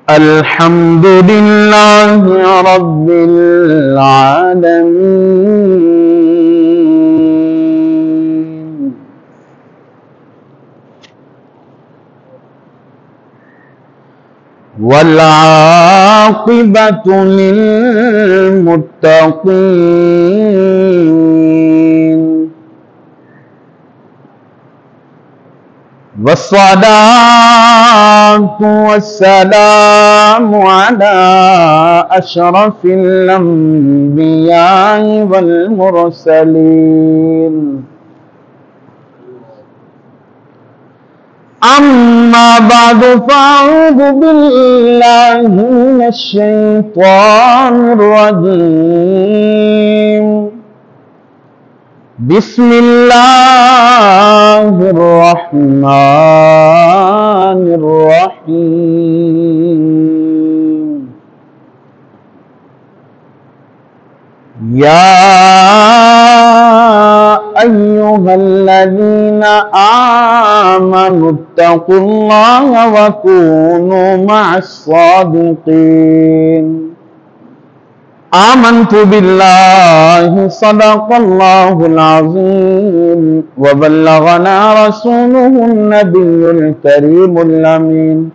الحمد لله رب العالمين والعاقبة للمتقين والصلاة والسلام على أشرف الأنبياء والمرسلين أما بعد فأعوذ بالله من الشيطان الرجيم بسم الله الرحمن الرحيم يا أيها الذين آمنوا اتقوا الله وكونوا مع الصادقين آمنت بالله صدق الله العظيم وبلغنا رسوله النبي الكريم الأمين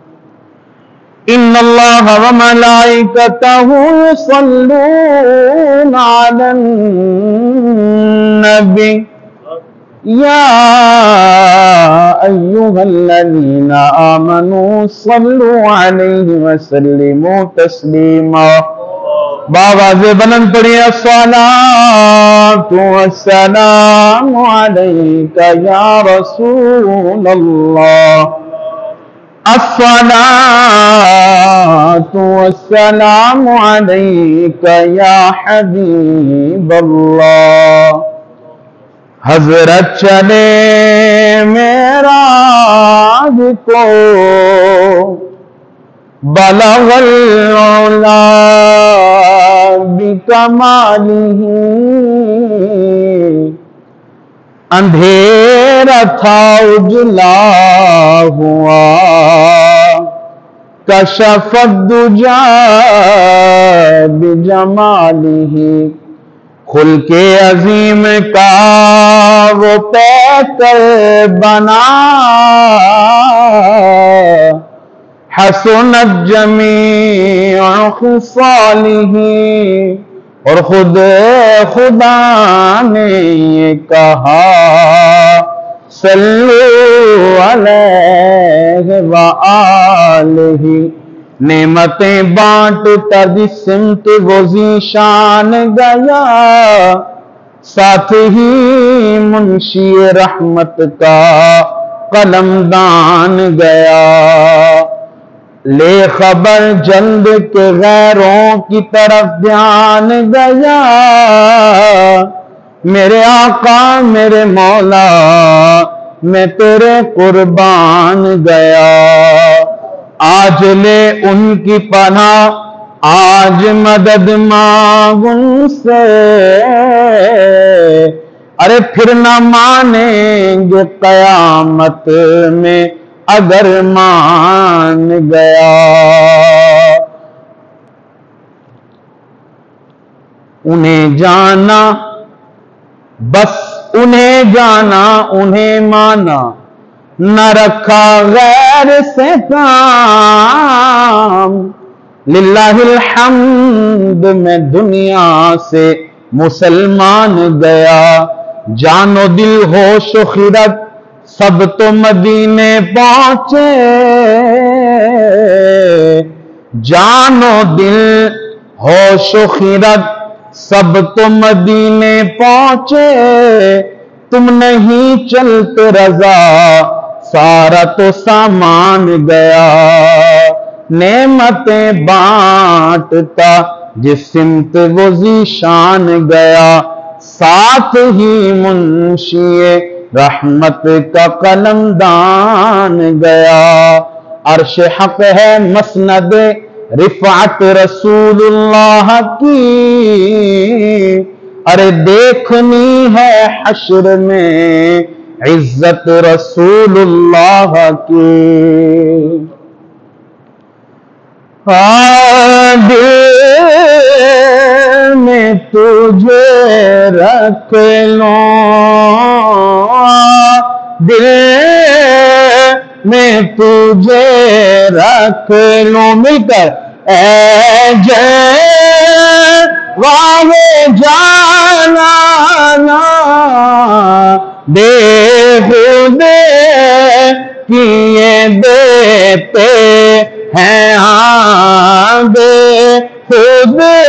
إن الله وملائكته يصلون على النبي يا أيها الذين آمنوا صلوا عليه وسلموا تسليما بآواز بلند پڑھیے الصلاة والسلام عليك يا رسول الله الصلاة والسلام عليك يا حبيب الله حضرت چلے معراج کو بلغ العلا بکمالہ اندھیرا تھا اجلا ہوا کشف الدجا بجمالہ خلق عظیم کا وہ پیکر بنا حسنت جمیع خصالہ اور خود خدا نے یہ کہا صلو علیہ وآلہ نعمتیں بانٹتا جس سمت وہ ذیشان گیا ساتھ ہی منشی رحمت کا قلم دان گیا لے خبر جلد کے غیروں کی طرف دھیان گیا میرے آقا میرے مولا میں تیرے قربان گیا آج لے ان کی پناہ آج مدد مانگ ان سے ارے پھر نہ مانیں گے قیامت میں اگر مان گیا انہیں جانا بس انہیں جانا انہیں مانا نہ رکھا غیر سے کام للہ الحمد میں دنیا سے مسلمان گیا جان و دل ہوش و خرد سب تو مدینے پہنچے جان و دل ہوش و خرد سب تو مدینے پہنچے تم نہیں چلتے رضا سارا تو سامان گیا نعمتیں بانٹتا جس سمت وہ ذیشان گیا ساتھ ہی منشی رحمت کا قلم دان گیا عرش حق ہے مسند رفعت رسول اللہ کی ارے دیکھنی ہے حشر میں عزت رسول اللہ کی دل میں تجھے رکھ لوں، دل میں تجھے رکھ لوں، مل کر اے جلوہ جانانا، بےہودے کیے دیتے ہیں، ہاں بےہودے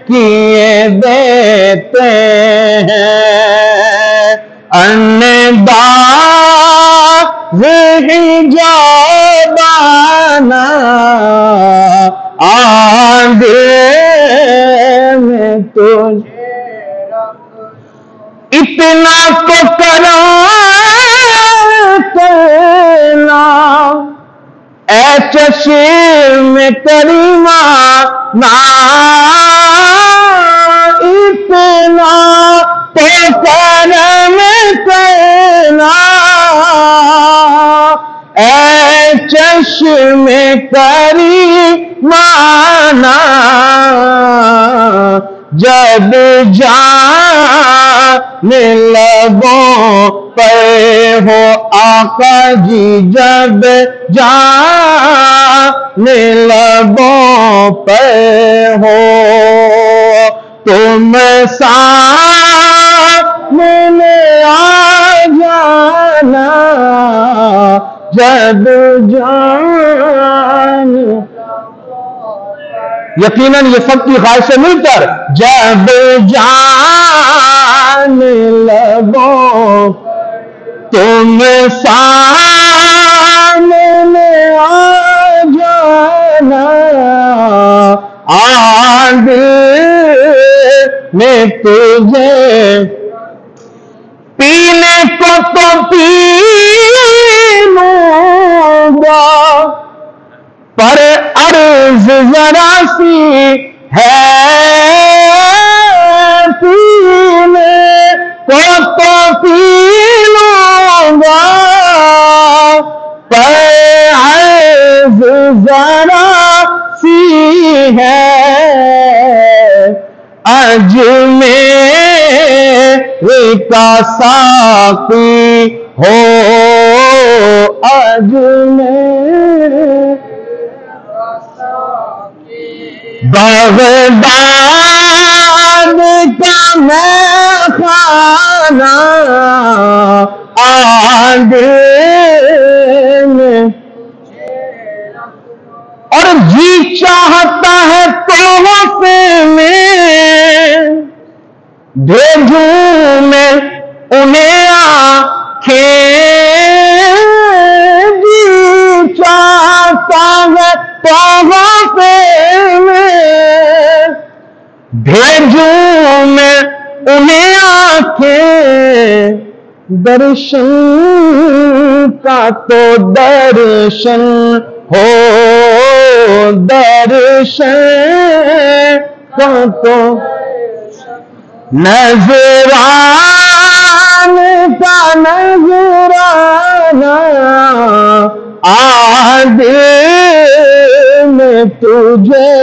کیے دیتے ہیں، انداز حجابانا، آندے میں تجھے اتنا تو کرنا، اے چشم کریمہ نا، اتنا تو کرم کرنا، اے چشم کریمہ نا، جب جان لبوں پر ہو آقا جی، جب جان لبوں پر ہو، تم سامنے آ جانا، جب جان، یقیناً یہ سب کی خواہش سے مل کر، جب جان لبوں تم سامنے آ جانا، دل میں تجھے پینے کو تو پی لوں گا، پر عرض ذرا سی ہے، پینے کو تو پی لوں گا، پر عرض ذرا سی ہے، اجمیر کا ساقی ہو، اجمیر بغداد کا میخانہ، میں اور جی چاہتا ہے تحفے میں بھیجوں میں انہیں آنکھیں، جی چاہتا ہے تحفے میں بھیجوں میں انہیں آنکھیں، درشن کا تو درشن ہو، درشن کا تو نظران کا نظرانہ، دل میں تجھے،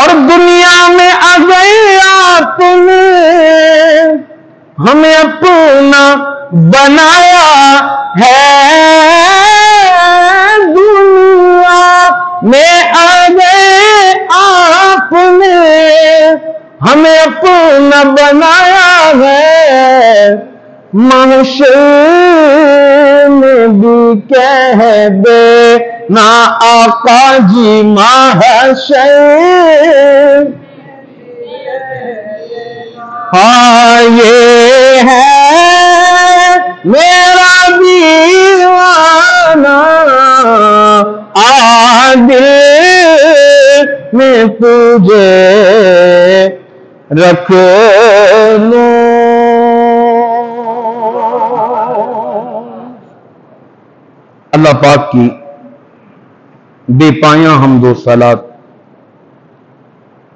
اور دنیا میں اگر آپ نے ہمیں اپنا بنایا ہے، دنیا میں اگر آپ نے ہمیں اپنا بنایا ہے، محشر میں بھی کہہ دے نا آقا جی، محشر ہاں یہ ہے میرا دیوانہ، دل میں تجھے رکھ لوں۔ اللہ پاک کی بے پایاں حمد و صلات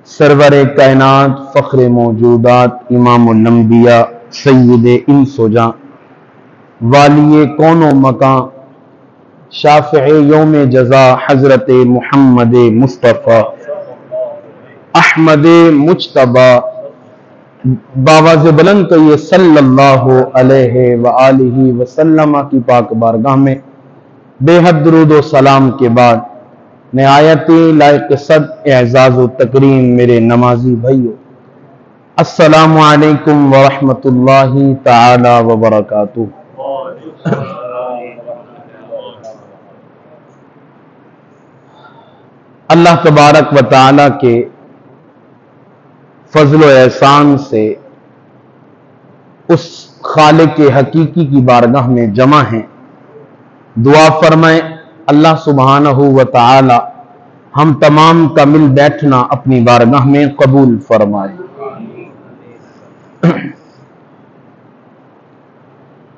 سرور کائنات، فخر موجودات، امام الانبیاء، سید انس و جاں، والی کون و مکان، شافع یوم جزا حضرت محمد مصطفیٰ احمد مجتبی باواز بلند کہیے صلی اللہ علیہ وآلہ وسلم کی پاک بارگاہ میں بے حد درود و سلام کے بعد نہایت لائق صد اعزاز و تکریم میرے نمازی بھائیو، السلام علیکم ورحمۃ اللہ تعالی وبرکاتہ۔ اللہ تبارک و تعالی کے فضل و احسان سے اس خالق حقیقی کی بارگاہ میں جمع ہیں۔ دعا فرمائیں اللہ سبحانہ و تعالی ہم تمام کا مل بیٹھنا اپنی بارگاہ میں قبول فرمائے۔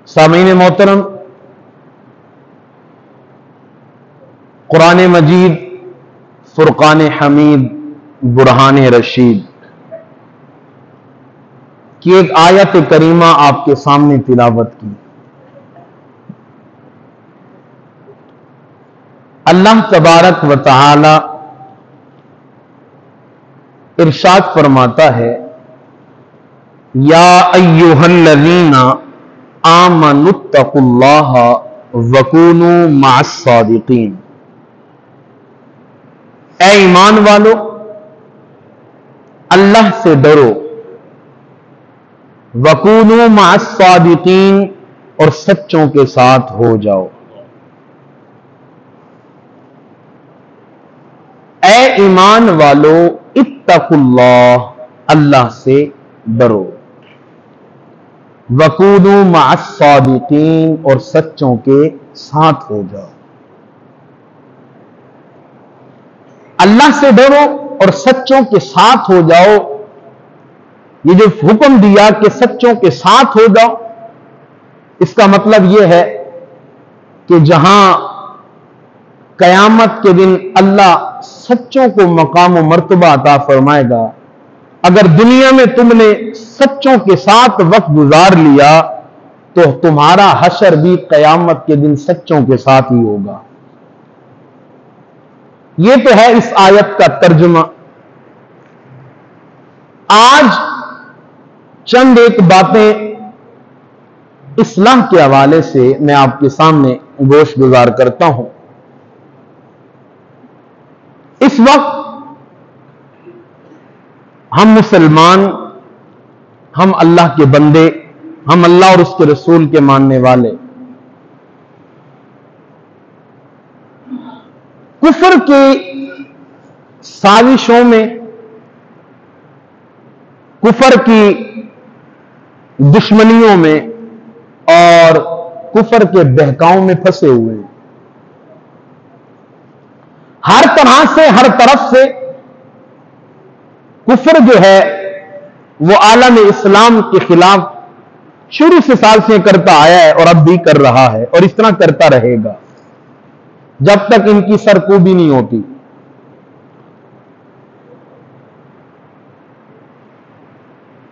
سامعین محترم، قرآن مجید فرقان حمید برہان رشید کی ایک آیت کریمہ آپ کے سامنے تلاوت کی۔ اللہ تبارک و تعالی ارشاد فرماتا ہے یا ایھا الذین آمنوا اتقوا اللہ وکونوا مع الصادقین، اے ایمان والو اللہ سے ڈرو، وَكُونُوا مَعَ الصَّادِقِينَ اور سچوں کے ساتھ ہو جاؤ۔ اے ایمان والو اتقوا اللہ، اللہ سے ڈرو، وَكُونُوا مَعَ الصَّادِقِينَ اور سچوں کے ساتھ ہو جاؤ۔ اللہ سے ڈرو اور سچوں کے ساتھ ہو جاؤ، یہ جو حکم دیا کہ سچوں کے ساتھ ہو جاؤ، اس کا مطلب یہ ہے کہ جہاں قیامت کے دن اللہ سچوں کو مقام و مرتبہ عطا فرمائے گا، اگر دنیا میں تم نے سچوں کے ساتھ وقت گزار لیا تو تمہارا حشر بھی قیامت کے دن سچوں کے ساتھ ہی ہوگا۔ یہ تو ہے اس آیت کا ترجمہ۔ آج چند ایک باتیں اصلاح کے حوالے سے میں آپ کے سامنے گوش گزار کرتا ہوں۔ اس وقت ہم مسلمان، ہم اللہ کے بندے، ہم اللہ اور اس کے رسول کے ماننے والے کفر کی سازشوں میں، کفر کی دشمنیوں میں اور کفر کے بہکاؤں میں پھنسے ہوئے ہیں۔ ہر طرح سے، ہر طرف سے کفر جو ہے وہ عالم اسلام کے خلاف شروع سے سازشیں کرتا آیا ہے اور اب بھی کر رہا ہے اور اس طرح کرتا رہے گا جب تک ان کی سرکوبی نہیں ہوتی۔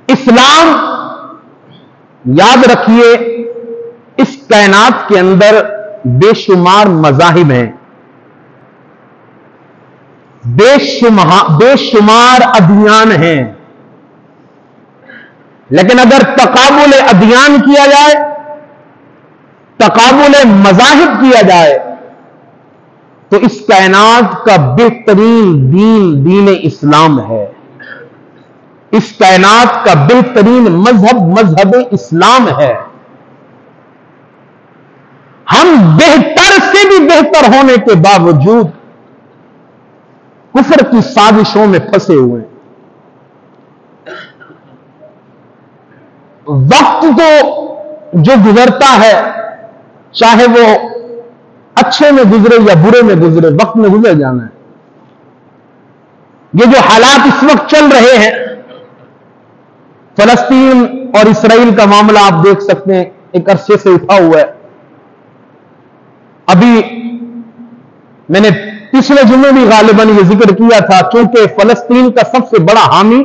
اسلام، یاد رکھیے، اس کائنات کے اندر بے شمار مذاہب ہیں، بے شمار ادیان ہیں، لیکن اگر تقابل ادیان کیا جائے، تقابل مذاہب کیا جائے تو اس کائنات کا بہترین دین دین اسلام ہے۔ اس کائنات کا بہترین مذہب مذہب اسلام ہے۔ ہم بہتر سے بھی بہتر ہونے کے باوجود کفر کی سازشوں میں پھنسے ہوئے ہیں۔ وقت تو جو گزرتا ہے، چاہے وہ اچھے میں گزرے یا برے میں گزرے، وقت میں گزر جانا ہے۔ یہ جو حالات اس وقت چل رہے ہیں، فلسطین اور اسرائیل کا معاملہ آپ دیکھ سکتے ہیں، ایک عرصے سے اٹھا ہوا ہے۔ ابھی میں نے پچھلے جمعے بھی غالباً یہ ذکر کیا تھا، چونکہ فلسطین کا سب سے بڑا حامی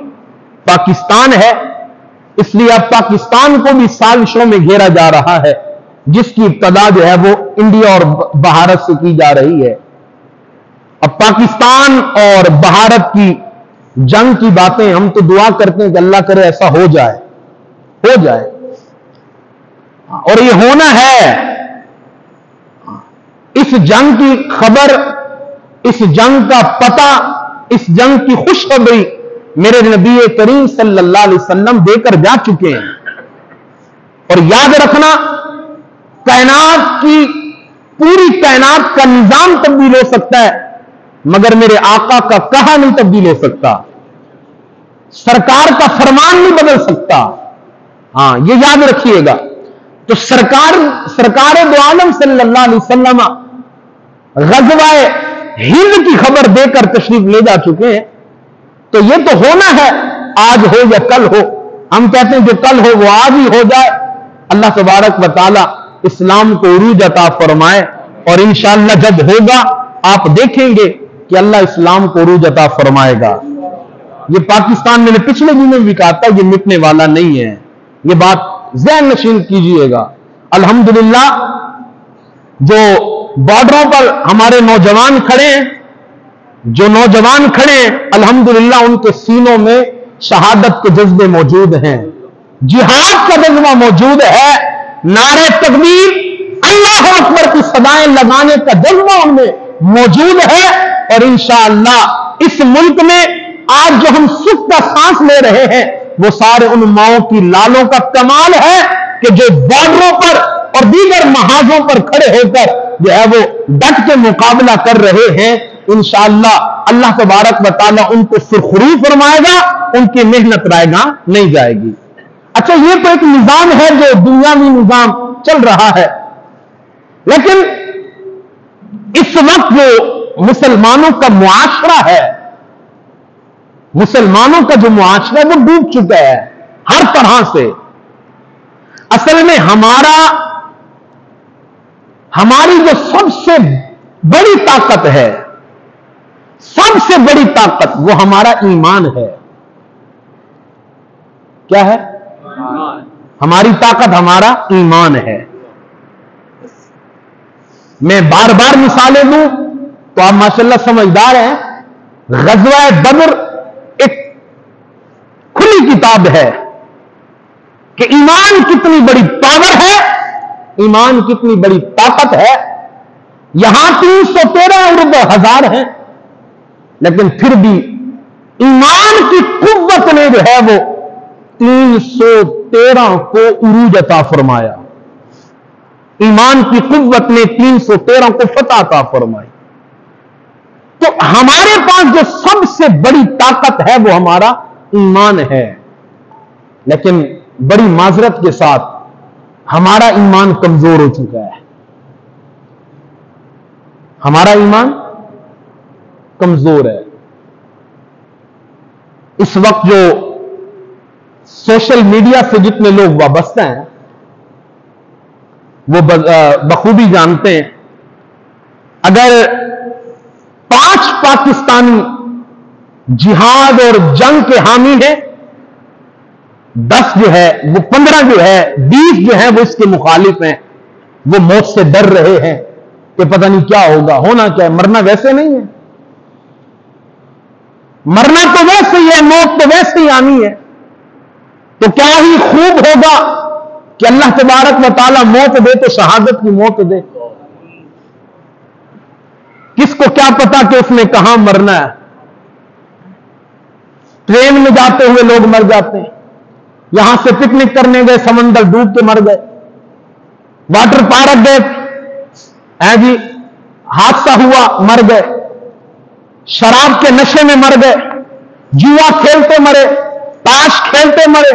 پاکستان ہے، اس لیے اب پاکستان کو بھی سازشوں میں گھیرا جا رہا ہے جس کی ابتدا جو ہے وہ انڈیا اور بھارت سے کی جا رہی ہے. اب پاکستان اور بھارت کی جنگ کی باتیں ہم تو دعا کرتے ہیں کہ اللہ کرے ایسا ہو جائے اور یہ ہونا ہے. اس جنگ کی خبر، اس جنگ کا پتہ، اس جنگ کی خوشخبری میرے نبی کریم صلی اللہ علیہ وسلم دے کر جا چکے ہیں. اور یاد رکھنا، کائنات کی پوری کائنات کا نظام تبدیل ہو سکتا ہے مگر میرے آقا کا کہا نہیں تبدیل ہو سکتا، سرکار کا فرمان نہیں بدل سکتا. ہاں یہ یاد رکھیے گا. تو سرکار دو عالم صلی اللہ علیہ وسلم غزوہ ہند کی خبر دے کر تشریف لے جا چکے ہیں. تو یہ تو ہونا ہے، آج ہو یا کل ہو. ہم کہتے ہیں جو کل ہو وہ آج ہی ہو جائے. اللہ تبارک و تعالی اسلام کو عروج عطا فرمائے اور انشاءاللہ جب ہوگا آپ دیکھیں گے کہ اللہ اسلام کو عروج عطا فرمائے گا. یہ پاکستان میں نے پچھلے دنوں میں بھی کہا تھا یہ مٹنے والا نہیں ہے. یہ بات ذہن نشین کیجئے گا. الحمدللہ جو بارڈروں پر ہمارے نوجوان کھڑے ہیں، الحمدللہ ان کے سینوں میں شہادت کے جذبے موجود ہیں، جہاد کا جذبہ موجود ہے، نعرہ تکبیر اللہ اکبر کی صدائیں لگانے کا جذبہ ان میں موجود ہے. اور انشاءاللہ اس ملک میں آج جو ہم سکھ کا سانس لے رہے ہیں وہ سارے ان ماؤں کی لالوں کا کمال ہے کہ جو بارڈروں پر اور دیگر محاذوں پر کھڑے ہو کر جو ہے وہ ڈٹ کے مقابلہ کر رہے ہیں. انشاءاللہ اللہ تبارک و تعالی ان کو سرخرو فرمائے گا، ان کی محنت رائے گا نہیں جائے گی. اچھا یہ تو ایک نظام ہے جو دنیاوی نظام چل رہا ہے، لیکن اس وقت جو مسلمانوں کا معاشرہ ہے، مسلمانوں کا جو معاشرہ ہے وہ ڈوب چکا ہے ہر طرح سے. اصل میں ہماری جو سب سے بڑی طاقت ہے، سب سے بڑی طاقت وہ ہمارا ایمان ہے. کیا ہے؟ ہماری طاقت ہمارا ایمان ہے. میں بار بار مثالیں دوں تو آپ ماشاءاللہ سمجھدار ہیں. غزوہ بدر ایک کھلی کتاب ہے کہ ایمان کتنی بڑی پاور ہے، ایمان کتنی بڑی طاقت ہے. یہاں 313 ارب ہزار ہیں لیکن پھر بھی ایمان کی قوت نے جو ہے وہ 313 کو عروج عطا فرمایا. ایمان کی قوت نے 313 کو فتح عطا فرمائی. تو ہمارے پاس جو سب سے بڑی طاقت ہے وہ ہمارا ایمان ہے. لیکن بڑی معذرت کے ساتھ ہمارا ایمان کمزور ہو چکا ہے. ہمارا ایمان کمزور ہے. اس وقت جو سوشل میڈیا سے جتنے لوگ وابستہ ہیں وہ بخوبی جانتے ہیں، اگر 5 پاکستانی جہاد اور جنگ کے حامی ہیں، 10 جو ہے وہ 15 جو ہے 20 جو ہے وہ اس کے مخالف ہیں. وہ موت سے ڈر رہے ہیں کہ پتہ نہیں کیا ہوگا. ہونا کیا ہے؟ مرنا ویسے نہیں ہے، مرنا تو ویسے ہی ہے، موت تو ویسے ہی آنی ہے. تو کیا ہی خوب ہوگا کہ اللہ تبارک و تعالی موت دے تو شہادت کی موت دے. کس کو کیا پتا کہ اس نے کہاں مرنا ہے. ٹرین میں جاتے ہوئے لوگ مر جاتے ہیں، یہاں سے پکنک کرنے گئے سمندر ڈوب کے مر گئے، واٹر پارک گئے جی حادثہ ہوا مر گئے، شراب کے نشے میں مر گئے، جوا کھیلتے مرے، تاش کھیلتے مرے،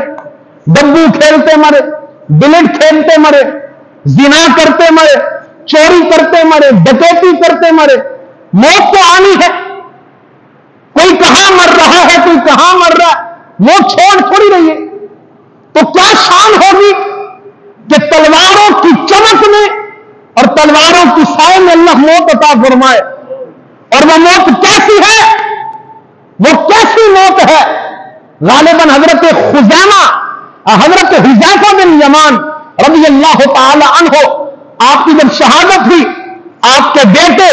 ڈبو کھیلتے مرے، بلٹ کھیلتے مرے، زنا کرتے مرے، چوری کرتے مرے، ڈکیتی کرتے مرے. موت تو آنی ہے. کوئی کہاں مر رہا ہے، کوئی کہاں مر رہا ہے، موت چھوڑ تھوڑی رہی ہے. تو کیا شان ہوگی کہ تلواروں کی چمک میں اور تلواروں کی سائے میں اللہ موت عطا فرمائے. اور وہ موت کیسی ہے؟ وہ کیسی موت ہے؟ غالباً حضرت خزیمہ، حضرت حذیفہ بن یمان رضی اللہ تعالی عنہ، آپ کی جب شہادت ہوئی، آپ کے بیٹے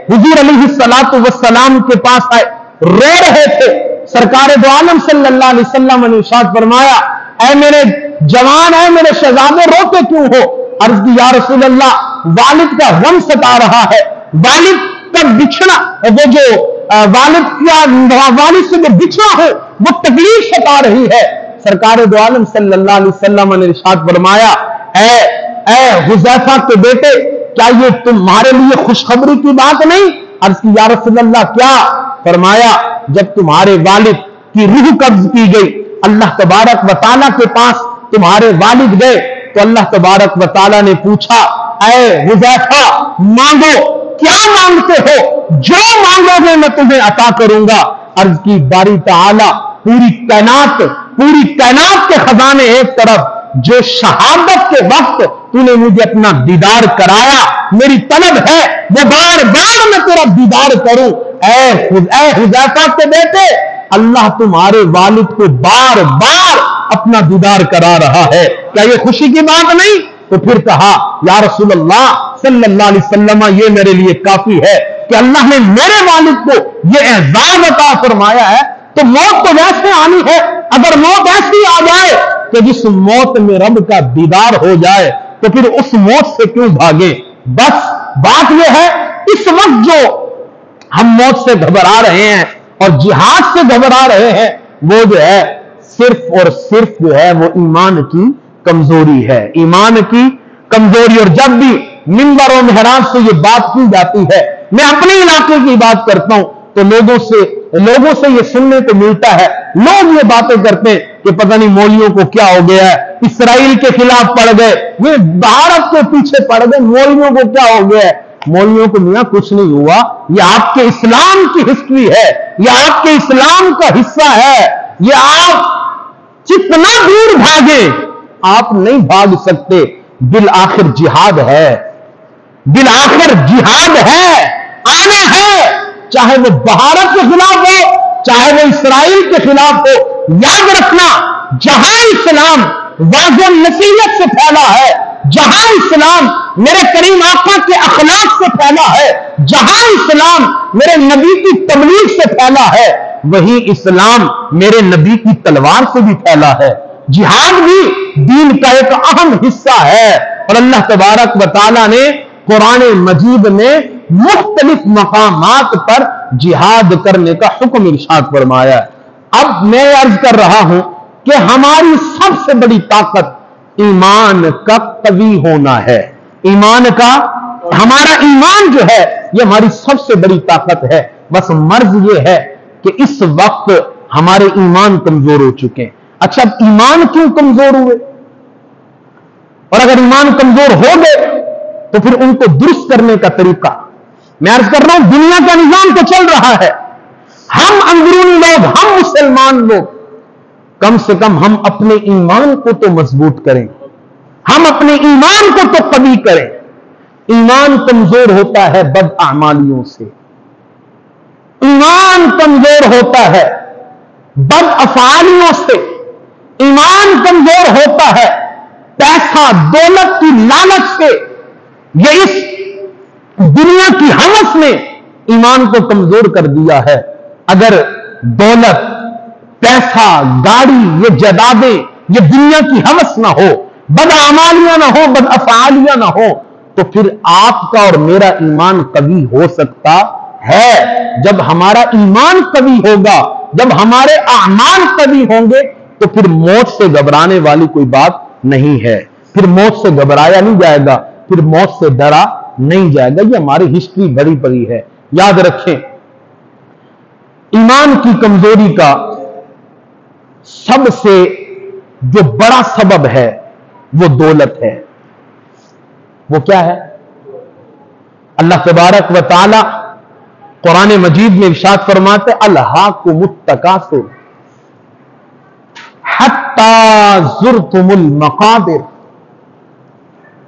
حضور علیہ الصلوۃ والسلام کے پاس آئے، رو رہے تھے۔ سرکار دو عالم صلی اللہ علیہ وسلم نے ارشاد فرمایا، اے میرے جوان، اے میرے شہزادے، روتے کیوں ہو؟ عرض کی یا رسول اللہ، والد کا غم ستا رہا ہے، والد کا بچھڑا، وہ جو والد سے جو بچھڑا ہے وہ تکلیف ستا رہی ہے۔ سرکار دو عالم صلی اللہ علیہ وسلم نے ارشاد فرمایا، اے حذیفہ کے بیٹے، کیا یہ تمہارے لیے خوشخبری کی بات نہیں؟ عرض کی یا رسول اللہ کیا؟ فرمایا، جب تمہارے والد کی روح قبض کی گئی، اللہ تبارک و تعالیٰ کے پاس تمہارے والد گئے تو اللہ تبارک و تعالیٰ نے پوچھا، اے حذیفہ مانگو، کیا مانگتے ہو؟ جو مانگو گے میں تمہیں عطا کروں گا۔ عرض کی باری تعالیٰ، پوری کائنات کے خزانے ایک طرف، جو شہادت کے وقت تو نے مجھے اپنا دیدار کرایا، میری طلب ہے وہ بار بار میں تیرا دیدار کروں۔ اے حذیفہ کے بیٹے، اللہ تمہارے والد کو بار بار اپنا دیدار کرا رہا ہے، کیا یہ خوشی کی بات نہیں؟ تو پھر کہا، یا رسول اللہ صلی اللہ علیہ وسلم، یہ میرے لیے کافی ہے کہ اللہ نے میرے والد کو یہ اعزاز عطا فرمایا ہے، تو موت تو ویسے آنی ہے۔ اگر موت ایسی آ جائے کہ جس موت میں رب کا دیدار ہو جائے تو پھر اس موت سے کیوں بھاگیں؟ بس بات یہ ہے، اس وقت جو ہم موت سے گھبرا رہے ہیں اور جہاد سے گھبرا رہے ہیں، وہ جو ہے صرف اور صرف جو ہے وہ ایمان کی کمزوری ہے، ایمان کی کمزوری۔ اور جب بھی منبر و محراب سے یہ بات کی جاتی ہے، میں اپنے علاقے کی بات کرتا ہوں تو لوگوں سے یہ سننے کو ملتا ہے، لوگ یہ باتیں کرتے ہیں کہ پتہ نہیں مولویوں کو کیا ہو گیا ہے، اسرائیل کے خلاف پڑ گئے، یہ بھارت کے پیچھے پڑ گئے، مولویوں کو کیا ہو گیا ہے؟ مولویوں کو میاں کچھ نہیں ہوا، یہ آپ کے اسلام کی ہسٹری ہے، یہ آپ کے اسلام کا حصہ ہے، یہ آپ جتنا دور بھاگیں آپ نہیں بھاگ سکتے، بالآخر جہاد ہے، بالآخر جہاد ہے، آنا ہے، چاہے وہ بھارت کے خلاف ہو، چاہے وہ اسرائیل کے خلاف ہو۔ یاد رکھنا، جہاں اسلام واضح نصیحت سے پھیلا ہے، جہاں اسلام میرے کریم آقا کے اخلاق سے پھیلا ہے، جہاں اسلام میرے نبی کی تبلیغ سے پھیلا ہے، وہی اسلام میرے نبی کی تلوار سے بھی پھیلا ہے۔ جہاد بھی دین کا ایک اہم حصہ ہے، اور اللہ تبارک و تعالیٰ نے قرآن مجید میں مختلف مقامات پر جہاد کرنے کا حکم ارشاد فرمایا ہے۔ اب میں عرض کر رہا ہوں کہ ہماری سب سے بڑی طاقت ایمان کا قوی ہونا ہے، ایمان کا، ہمارا ایمان جو ہے یہ ہماری سب سے بڑی طاقت ہے۔ بس مرض یہ ہے کہ اس وقت ہمارے ایمان کمزور ہو چکے ہیں۔ اچھا، اب ایمان کیوں کمزور ہوئے؟ اور اگر ایمان کمزور ہو گئے تو پھر ان کو درست کرنے کا طریقہ، میں عرض کر رہا ہوں، دنیا کا نظام تو چل رہا ہے، ہم اندرونی لوگ، ہم مسلمان لوگ، کم سے کم ہم اپنے ایمان کو تو مضبوط کریں، ہم اپنے ایمان کو تو قوی کریں۔ ایمان کمزور ہوتا ہے بد اعمالیوں سے، ایمان کمزور ہوتا ہے بد افعالیوں سے، ایمان کمزور ہوتا ہے پیسہ دولت کی لالچ سے۔ یہ اس دنیا کی ہوس نے ایمان کو کمزور کر دیا ہے۔ اگر دولت، پیسہ، گاڑی، یہ جائیدادیں، یہ دنیا کی ہوس نہ ہو، بد اعمالیاں نہ ہو، بد افعالیاں نہ ہو، تو پھر آپ کا اور میرا ایمان قوی ہو سکتا ہے۔ جب ہمارا ایمان قوی ہوگا، جب ہمارے اعمال قوی ہوں گے، تو پھر موت سے گھبرانے والی کوئی بات نہیں ہے، پھر موت سے گھبرایا نہیں جائے گا، پھر موت سے ڈرا نہیں جائے گا۔ یہ ہماری ہسٹری بڑی پڑی ہے، یاد رکھیں۔ ایمان کی کمزوری کا سب سے جو بڑا سبب ہے وہ دولت ہے۔ وہ کیا ہے؟ اللہ تبارک و تعالی قرآن مجید میں ارشاد فرماتے، الہاکم التکاثر حتی زرتم المقابر۔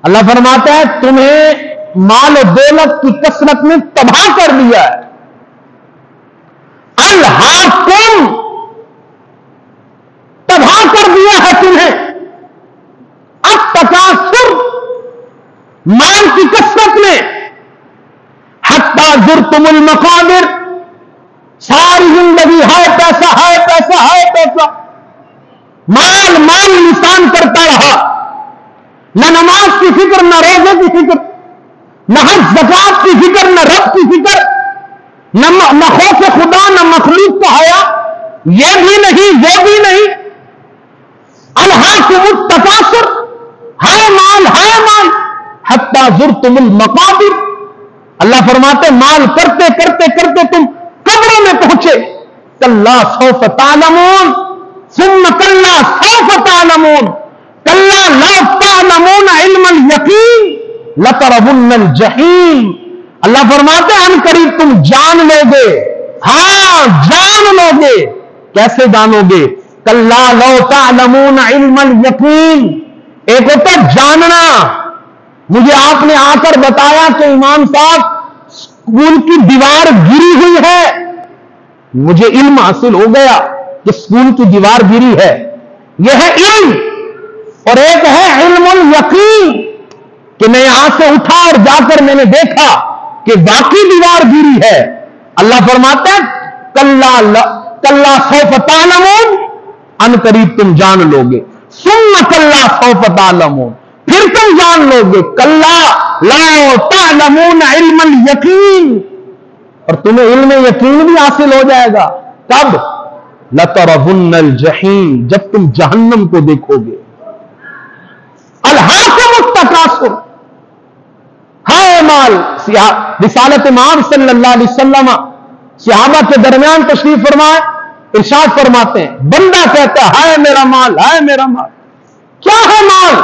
اللہ فرماتا ہے تمہیں مال و دولت کی کثرت نے تباہ کر دیا ہے۔ الہاکم، تباہ کر دیا ہے تمہیں، التکاثر، مال کی کثرت میں، حتی زرتم المقابر، ساری زندگی ہے پیسہ ہے پیسہ ہے پیسہ، مال مال انسان کرتا رہا، نہ نماز کی فکر، نہ روزے کی فکر، نہ حج زکات کی فکر، نہ رب کی فکر، نہ خوف خدا، نہ مخلوق کا حیا، یہ بھی نہیں وہ بھی نہیں، الہاکم التکاثر، ہے مال حتی زرتم المقابر۔ اللہ فرماتے مال کرتے کرتے کرتے تم قبروں میں پہنچے، کلا سوف تعلمون ثم کلا سوف تعلمون کلا لو تعلمون علم الیقین لترون الجحیم۔ اللہ فرماتے ہیں ان قریب تم جان لو گے، ہاں جان لو گے، کیسے جانو گے؟ کلا لو تعلمون علم الیقین، ایک ہوتا جاننا، مجھے آپ نے آ کر بتایا کہ امام صاحب اسکول کی دیوار گری ہوئی ہے، مجھے علم حاصل ہو گیا کہ اسکول کی دیوار گری ہے، یہ ہے علم۔ اور ایک ہے علم الیقین کہ میں یہاں سے اٹھا اور جا کر میں نے دیکھا کہ واقعی دیوار گری ہے۔ اللہ فرماتا ہے کلا سوف تعلمون، ان قریب تم جان لو گے، ثم کلا سوف تعلمون، پھر تم جان لو گے، کلا لا تعلمون علم الیقین، اور تمہیں علم یقین بھی حاصل ہو جائے گا، کب؟ لترون الجحیم، جب تم جہنم کو دیکھو گے۔ الہاکم التکاثر، ہائے مال۔ رسالت امام صلی اللہ علیہ وسلم صحابہ کے درمیان تشریف فرمائے، ارشاد فرماتے ہیں، بندہ کہتا ہے ہائے میرا مال، ہائے میرا مال، کیا ہے مال؟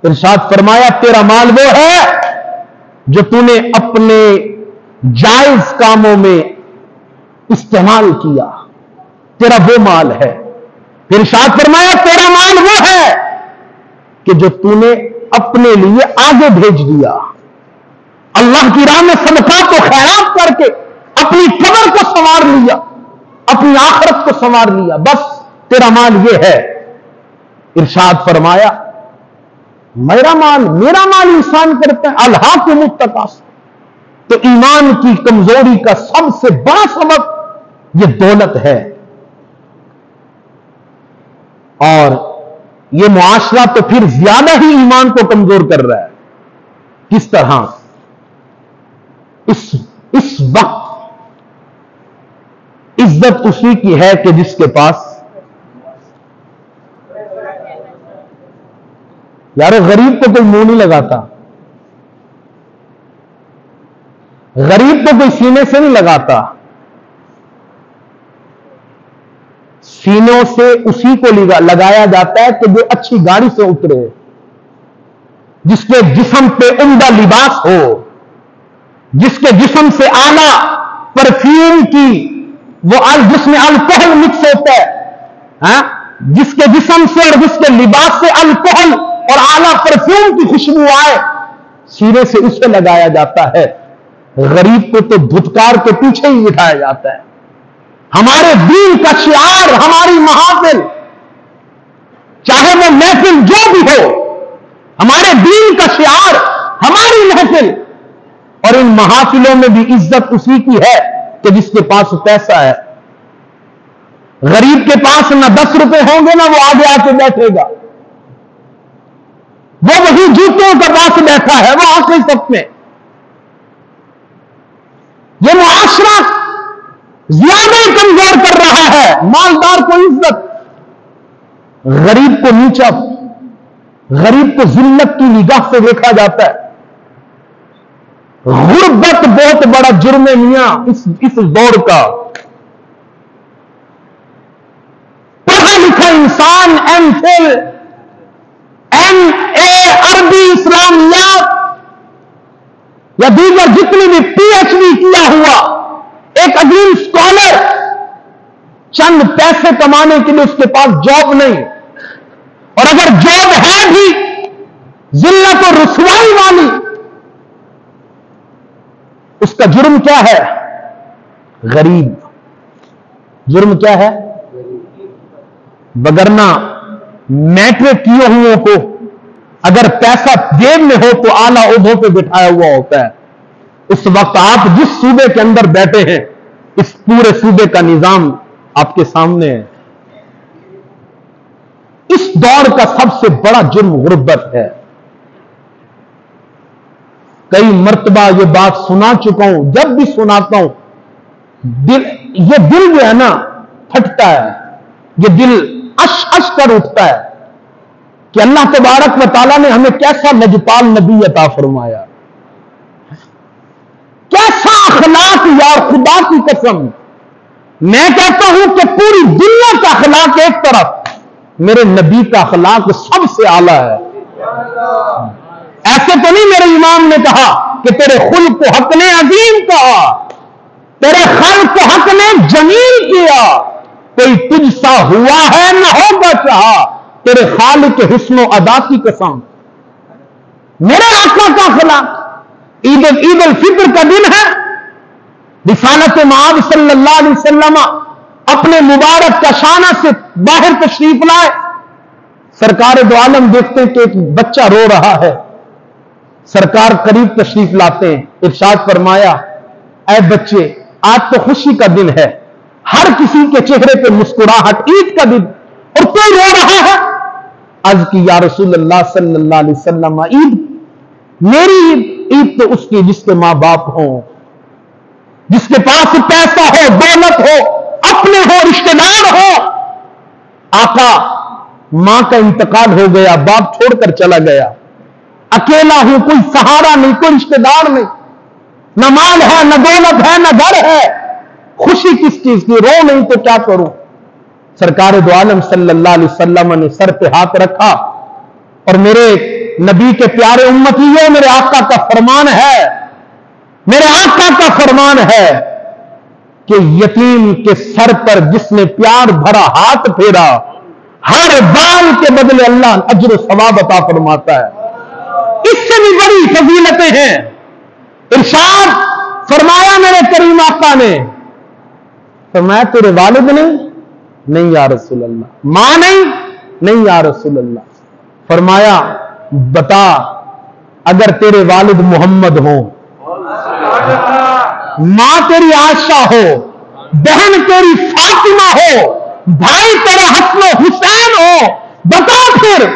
ارشاد فرمایا تیرا مال وہ ہے جو تو نے اپنے جائز کاموں میں استعمال کیا، تیرا وہ مال ہے۔ پھر ارشاد فرمایا تیرا مال وہ ہے کہ جو تو نے اپنے لیے آگے بھیج دیا، اللہ کی راہ میں صدقات و خیرات کر کے اپنی قبر کو سنوار لیا، اپنی آخرت کو سنوار لیا، بس تیرا مال یہ ہے۔ ارشاد فرمایا میرا مال انسان کرتا ہے الہاکم التکاثر۔ تو ایمان کی کمزوری کا سب سے بڑا سبب یہ دولت ہے، اور یہ معاشرہ تو پھر زیادہ ہی ایمان کو کمزور کر رہا ہے۔ کس طرح؟ اس وقت عزت اسی کی ہے کہ جس کے پاس، یارو غریب کو کوئی منہ نہیں لگاتا، غریب کو کوئی سینے سے نہیں لگاتا، سینوں سے اسی کو لگایا جاتا ہے کہ جو اچھی گاڑی سے اترے، جس کے جسم پہ عمدہ لباس ہو، جس کے جسم سے اعلیٰ پرفیوم کی جس میں الکحل مکس ہوتا ہے، جس کے جسم سے اور جس کے لباس سے الکحل اور اعلیٰ پرفیوم کی خوشبو آئے، سینے سے اسے لگایا جاتا ہے۔ غریب کو تو دھتکار کے پیچھے ہی بٹھایا جاتا ہے۔ ہمارے دین کا شعار، ہماری محافل، چاہے وہ محفل جو بھی ہو، ہمارے دین کا شعار ہماری محفل، اور ان محافلوں میں بھی عزت اسی کی ہے کہ جس کے پاس پیسہ ہے۔ غریب کے پاس نہ 10 روپے ہوں گے نہ وہ آگے آ کے بیٹھے گا، وہ وہی جوتوں کے پاس بیٹھا ہے، وہ آخری صف میں۔ یہ معاشرہ زیادہ کمزور کر رہا ہے، مالدار کو عزت، غریب کو نیچا، غریب کو ذلت کی نگاہ سے دیکھا جاتا ہے۔ غربت بہت بڑا جرم ہے میاں اس دور کا۔ پڑھا لکھا انسان MPhil MA عربی اسلامیات یا دیگر جتنی بھی PhD کیا ہوا ایک عظیم اسکالر، چند پیسے کمانے کے لیے اس کے پاس جاب نہیں، اور اگر جاب ہے بھی ذلت و رسوائی والی، اس کا جرم کیا ہے؟ غریب۔ جرم کیا ہے؟ وگرنہ میٹرک کیے ہوئے کو اگر پیسہ جیب میں ہو تو اعلیٰ عہدوں پہ بٹھایا ہوا ہوتا ہے. اس وقت آپ جس صوبے کے اندر بیٹھے ہیں اس پورے صوبے کا نظام آپ کے سامنے ہے. اس دور کا سب سے بڑا جرم غربت ہے. کئی مرتبہ یہ بات سنا چکا ہوں, جب بھی سناتا ہوں یہ دل جو ہے نا پھٹتا ہے, یہ دل اش اش کر اٹھتا ہے کہ اللہ تبارک و تعالیٰ نے ہمیں کیسا لجپال نبی عطا فرمایا, کیسا اخلاق یار, خدا کی قسم. میں کہتا ہوں کہ پوری دنیا کا اخلاق ایک طرف, میرے نبی کا اخلاق سب سے اعلیٰ ہے. ایسے تو نہیں میرے امام نے کہا کہ تیرے خلق کو حق نے عظیم کہا, تیرے خلق کو حق نے جمیل کیا, کوئی تجھ سا ہوا ہے نہ ہوگا چاہا, تیرے خالق کے حسن و ادا کی قسم. میرے آقا کا اخلاق, عید الفطر کا دن ہے, رسالت مآب صلی اللہ علیہ وسلم اپنے مبارک کاشانہ سے باہر تشریف لائے. سرکار دو عالم دیکھتے ہیں کہ ایک بچہ رو رہا ہے. سرکار قریب تشریف لاتے ہیں, ارشاد فرمایا اے بچے آج تو خوشی کا دن ہے, ہر کسی کے چہرے پہ مسکراہٹ, عید کا دن, اور کوئی رو رہا ہے. عرض کی یا رسول اللہ صلی اللہ علیہ وسلم عید میری عید تو اس کی جس کے ماں باپ ہوں, جس کے پاس پیسہ ہو, دولت ہو, اپنے ہو, رشتہ دار ہو. آقا ماں کا انتقال ہو گیا, باپ چھوڑ کر چلا گیا, اکیلا ہوں, کوئی سہارا نہیں, کوئی رشتہ دار نہیں, نہ مال ہے, نہ دولت ہے, نہ گھر ہے, خوشی کس چیز کی, رو نہیں تو کیا کروں. سرکار دو عالم صلی اللہ علیہ وسلم نے سر پہ ہاتھ رکھا اور میرے نبی کے پیارے امتیوں, میرے آقا کا فرمان ہے, میرے آقا کا فرمان ہے کہ یتیم کے سر پر جس نے پیار بھرا ہاتھ پھیرا, ہر بال کے بدلے اللہ اجر و ثواب عطا فرماتا ہے. اس سے بھی بڑی فضیلتیں ہیں. ارشاد فرمایا میرے کریم آقا نے, فرمایا تیرے والد نہیں یا رسول اللہ, ماں نہیں یا رسول اللہ. فرمایا بتا اگر تیرے والد محمد ہو, ماں تیری عائشہ ہو, بہن تیری فاطمہ ہو, بھائی تیرا حسن و حسین ہو, بتا پھر.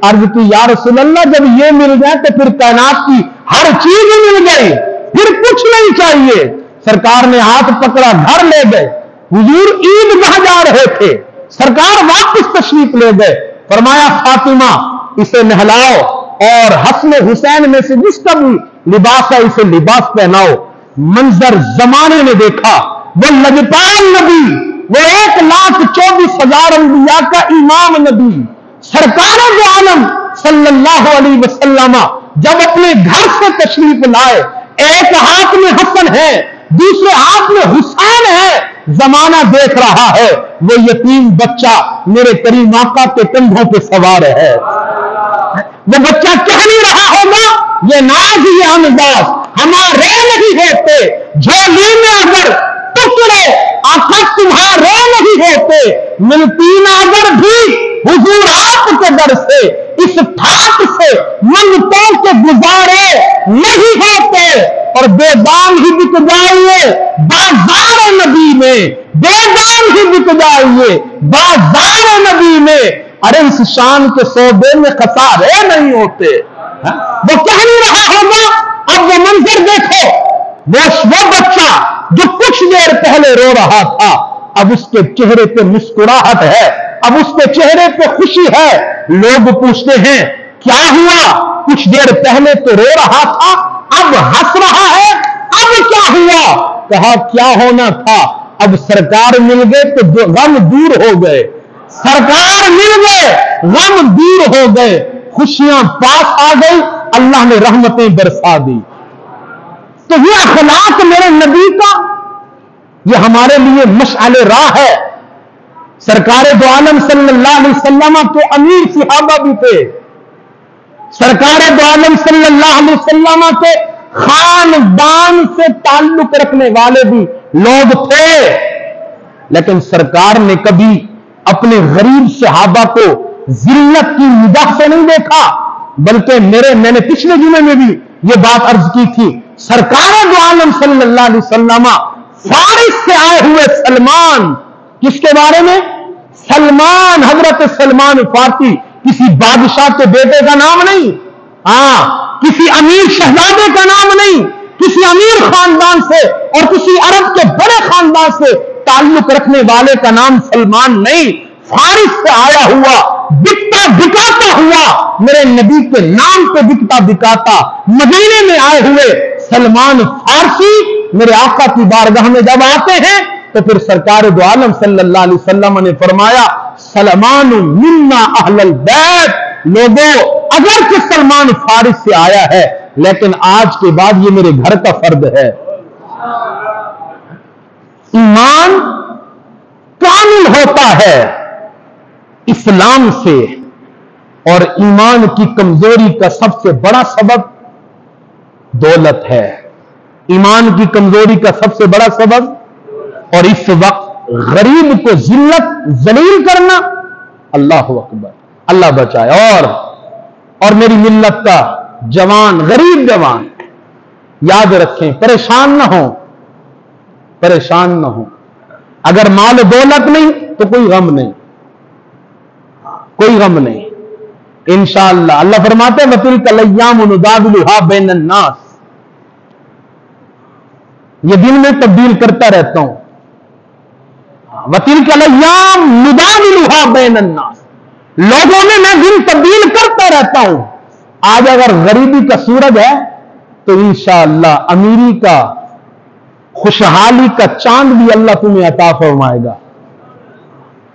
عرض کی یا رسول اللہ جب یہ مل گئے تو پھر کائنات کی ہر چیز مل گئی, پھر کچھ نہیں چاہیے. سرکار نے ہاتھ پکڑا, گھر لے گئے. حضور عید گاہ جا رہے تھے, سرکار واپس تشریف لے گئے. فرمایا فاطمہ اسے نہلاؤ اور حسن حسین میں سے جس کا بھی لباس ہے اسے لباس پہناؤ. منظر زمانے نے دیکھا, وہ لجپال نبی, وہ 1,24,000 انبیاء کا امام نبی سرکار دو عالم صلی اللہ علیہ وسلم جب اپنے گھر سے تشریف لائے, ایک ہاتھ میں حسن ہے, دوسرے ہاتھ میں حسین ہے. زمانہ دیکھ رہا ہے, وہ یتیم بچہ میرے کریم آقا کے کندھوں پہ سوار ہے. وہ بچہ کہہ نہیں رہا ہوگا یہ ناز یہ انداز ہمارے نہیں ہوتے, جھولی میں اگر ٹکڑے آقا تمہارے نہیں ہوتے, ملتی نہ اگر بھی حضور آپ کے در سے, اس ٹھاٹ سے منگتوں کے گزارے نہیں ہوتے. اور بے دام ہی بک جائیے بازار نبی میں, بے دام ہی بک جائیے بازار نبی میں, ارے اس شان کے سودے میں خسارے نہیں ہوتے. وہ کہہ نہیں رہا ہوگا. اب وہ منظر دیکھو, وہ بچہ جو کچھ دیر پہلے رو رہا تھا اب اس کے چہرے پہ مسکراہٹ ہے, اب اس کے چہرے پہ خوشی ہے. لوگ پوچھتے ہیں کیا ہوا, کچھ دیر پہلے تو رو رہا تھا اب ہنس رہا ہے, اب کیا ہوا؟ کہا کیا ہونا تھا, اب سرکار مل گئے تو غم دور ہو گئے, سرکار مل گئے غم دور ہو گئے, خوشیاں پاس آ گئی, اللہ نے رحمتیں برسا دی. تو یہ اخلاق میرے نبی کا, یہ ہمارے لیے مشعل راہ ہے. سرکار دو عالم صلی اللہ علیہ وسلم کے امیر صحابہ بھی تھے, سرکار دو عالم صلی اللہ علیہ وسلم کے خاندان سے تعلق رکھنے والے بھی لوگ تھے, لیکن سرکار نے کبھی اپنے غریب صحابہ کو ذلت کی نگاہ سے نہیں دیکھا, بلکہ میں نے پچھلے جمعے میں بھی یہ بات عرض کی تھی، سرکار دو عالم صلی اللہ علیہ وسلم فارس سے آئے ہوئے سلمان، کس کے بارے میں؟ سلمان، حضرت سلمان فارسی، کسی بادشاہ کے بیٹے کا نام نہیں، کسی امیر شہزادے کا نام نہیں، کسی امیر خاندان سے اور کسی عرب کے بڑے خاندان سے تعلق رکھنے والے کا نام سلمان نہیں، فارس سے آیا ہوا، بکتا بکاتا ہوا، میرے نبی کے نام پہ بکتا بکاتا مدینے میں آئے ہوئے سلمان فارسی میرے آقا کی بارگاہ میں جب آتے ہیں تو پھر سرکار دو عالم صلی اللہ علیہ وسلم نے فرمایا سلمان منا اہل البیت، لوگوں اگرچہ سلمان فارس سے آیا ہے لیکن آج کے بعد یہ میرے گھر کا فرد ہے۔ ایمان کامل ہوتا ہے اسلام سے، اور ایمان کی کمزوری کا سب سے بڑا سبب دولت ہے۔ ایمان کی کمزوری کا سب سے بڑا سبب، اور اس وقت غریب کو ذلیل کرنا، اللہ اکبر، اللہ بچائے۔ اور میری ملت کا جوان، غریب جوان یاد رکھیں، پریشان نہ ہوں، پریشان نہ ہوں۔ اگر مال و دولت نہیں تو کوئی غم نہیں، کوئی غم نہیں، انشاءاللہ۔ اللہ فرماتے ہیں وَتِلْكَ الْأَيَّامُ نُدَاوِلُهَا بَيْنَ النَّاسِ، یہ دن میں تبدیل کرتا رہتا ہوں۔ وَتِلْكَ الْأَيَّامُ نُدَاوِلُهَا بَيْنَ النَّاسِ، لوگوں میں میں دن تبدیل کرتا رہتا ہوں۔ آج اگر غریبی کا سورج ہے تو انشاءاللہ امیری کا، خوشحالی کا چاند بھی اللہ تمہیں عطا فرمائے گا،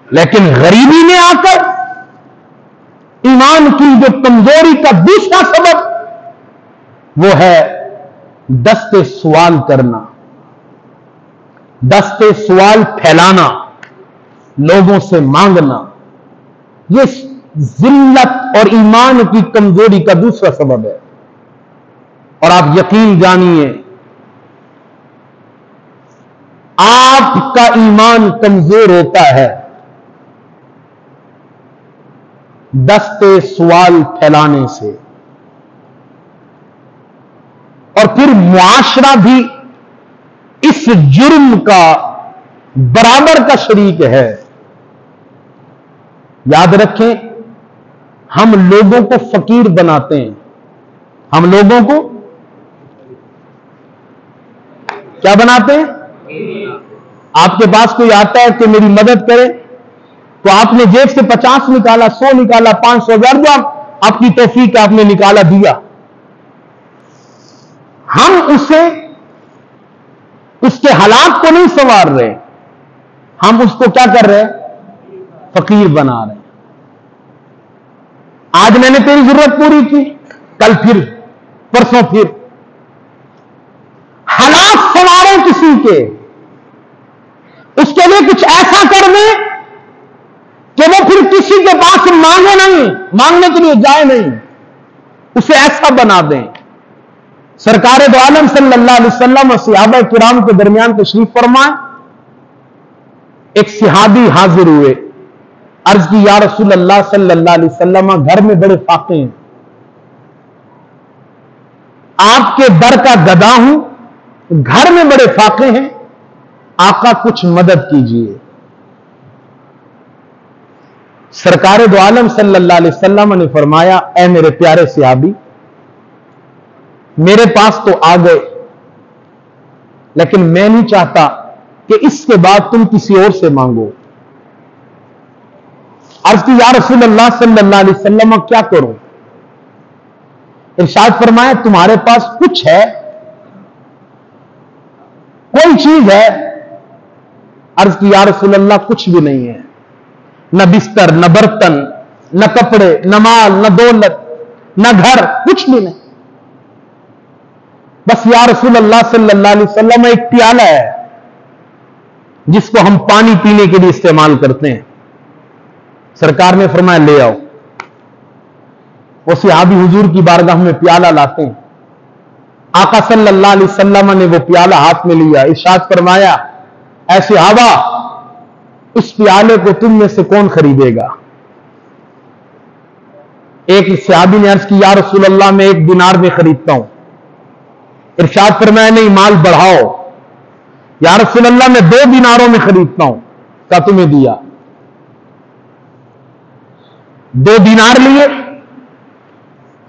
لیکن غریبی میں آ کر ایمان کی جو کمزوری کا دوسرا سبب وہ ہے دست سوال کرنا، دست سوال پھیلانا، لوگوں سے مانگنا، یہ ذلت اور ایمان کی کمزوری کا دوسرا سبب ہے۔ اور آپ یقین جانیے آپ کا ایمان کمزور ہوتا ہے دست سوال پھیلانے سے، اور پھر معاشرہ بھی اس جرم کا برابر کا شریک ہے۔ یاد رکھیں، ہم لوگوں کو فقیر بناتے ہیں، ہم لوگوں کو کیا بناتے ہیں؟ آپ کے پاس کوئی آتا ہے کہ میری مدد کرے تو آپ نے جیب سے 50 نکالا، 100 نکالا، 500، 1000، آپ کی توفیق آپ نے نکالا دیا۔ ہم اسے، اس کے حالات کو نہیں سنوار رہے، ہم اس کو کیا کر رہے ہیں؟ فقیر بنا رہے ہیں۔ آج میں نے تیری ضرورت پوری کی، کل پھر، پرسوں پھر۔ حالات سنوارے کسی کے، اس کے لیے کچھ ایسا کر دیں کہ وہ پھر کسی کے پاس مانگے نہیں، مانگنے کے لیے جائے نہیں، اسے ایسا بنا دیں۔ سرکار دو عالم صلی اللہ علیہ وسلم اور صحابہ کرام کے درمیان تشریف فرمائے، ایک صحابی حاضر ہوئے، عرض کی یا رسول اللہ صلی اللہ علیہ وسلم، گھر میں بڑے فاقے ہیں، آپ کے در کا گدا ہوں، گھر میں بڑے فاقے ہیں، آقا کچھ مدد کیجئے۔ سرکار دو عالم صلی اللہ علیہ وسلم نے فرمایا اے میرے پیارے صحابی، میرے پاس تو آ گئے، لیکن میں نہیں چاہتا کہ اس کے بعد تم کسی اور سے مانگو۔ عرض کی یا رسول اللہ صلی اللہ علیہ وسلم کیا کروں؟ ارشاد فرمایا تمہارے پاس کچھ ہے، کوئی چیز ہے؟ عرض کی یا رسول اللہ کچھ بھی نہیں ہے، نہ بستر، نہ برتن، نہ کپڑے، نہ مال، نہ دولت، نہ گھر، کچھ بھی نہیں، بس یا رسول اللہ صلی اللہ علیہ وسلم ایک پیالہ ہے جس کو ہم پانی پینے کے لیے استعمال کرتے ہیں۔ سرکار نے فرمایا لے آؤ۔ وہ صحابی حضور کی بارگاہ میں پیالہ لاتے ہیں، آقا صلی اللہ علیہ وسلم نے وہ پیالہ ہاتھ میں لیا، ارشاد فرمایا اے صحابہ، اس پیالے کو تم میں سے کون خریدے گا؟ ایک صحابی نے عرض کی یا رسول اللہ میں 1 دینار میں خریدتا ہوں. ارشاد فرمایا نہیں مال بڑھاؤ. یا رسول اللہ میں 2 دیناروں میں خریدتا ہوں. کہا تمہیں دیا. 2 دینار لیے,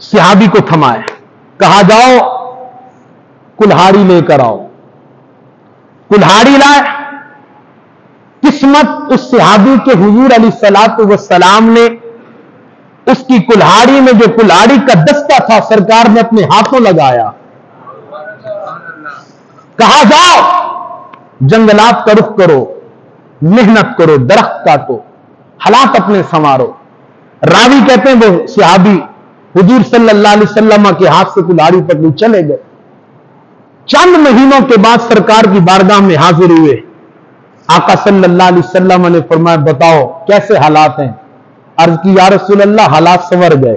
صحابی کو تھمائے, کہا جاؤ کلہاڑی لے کر آؤ. کلہاڑی لائے. قسمت اس صحابی کے حضور علیہ الصلوۃ والسلام نے اس کی کلہاڑی میں جو کلہاڑی کا دستہ تھا سرکار نے اپنے ہاتھوں لگایا. کہا جاؤ جنگلات کا رخ کرو, محنت کرو, درخت کاٹو, حالات اپنے سنوارو. راوی کہتے ہیں وہ صحابی حضور صلی اللہ علیہ وسلم کے ہاتھ سے کلہاڑی پکڑی چلے گئے. چند مہینوں کے بعد سرکار کی بارگاہ میں حاضر ہوئے. آقا صلی اللہ علیہ وسلم نے فرمایا بتاؤ کیسے حالات ہیں. عرض کی یا رسول اللہ حالات سنور گئے,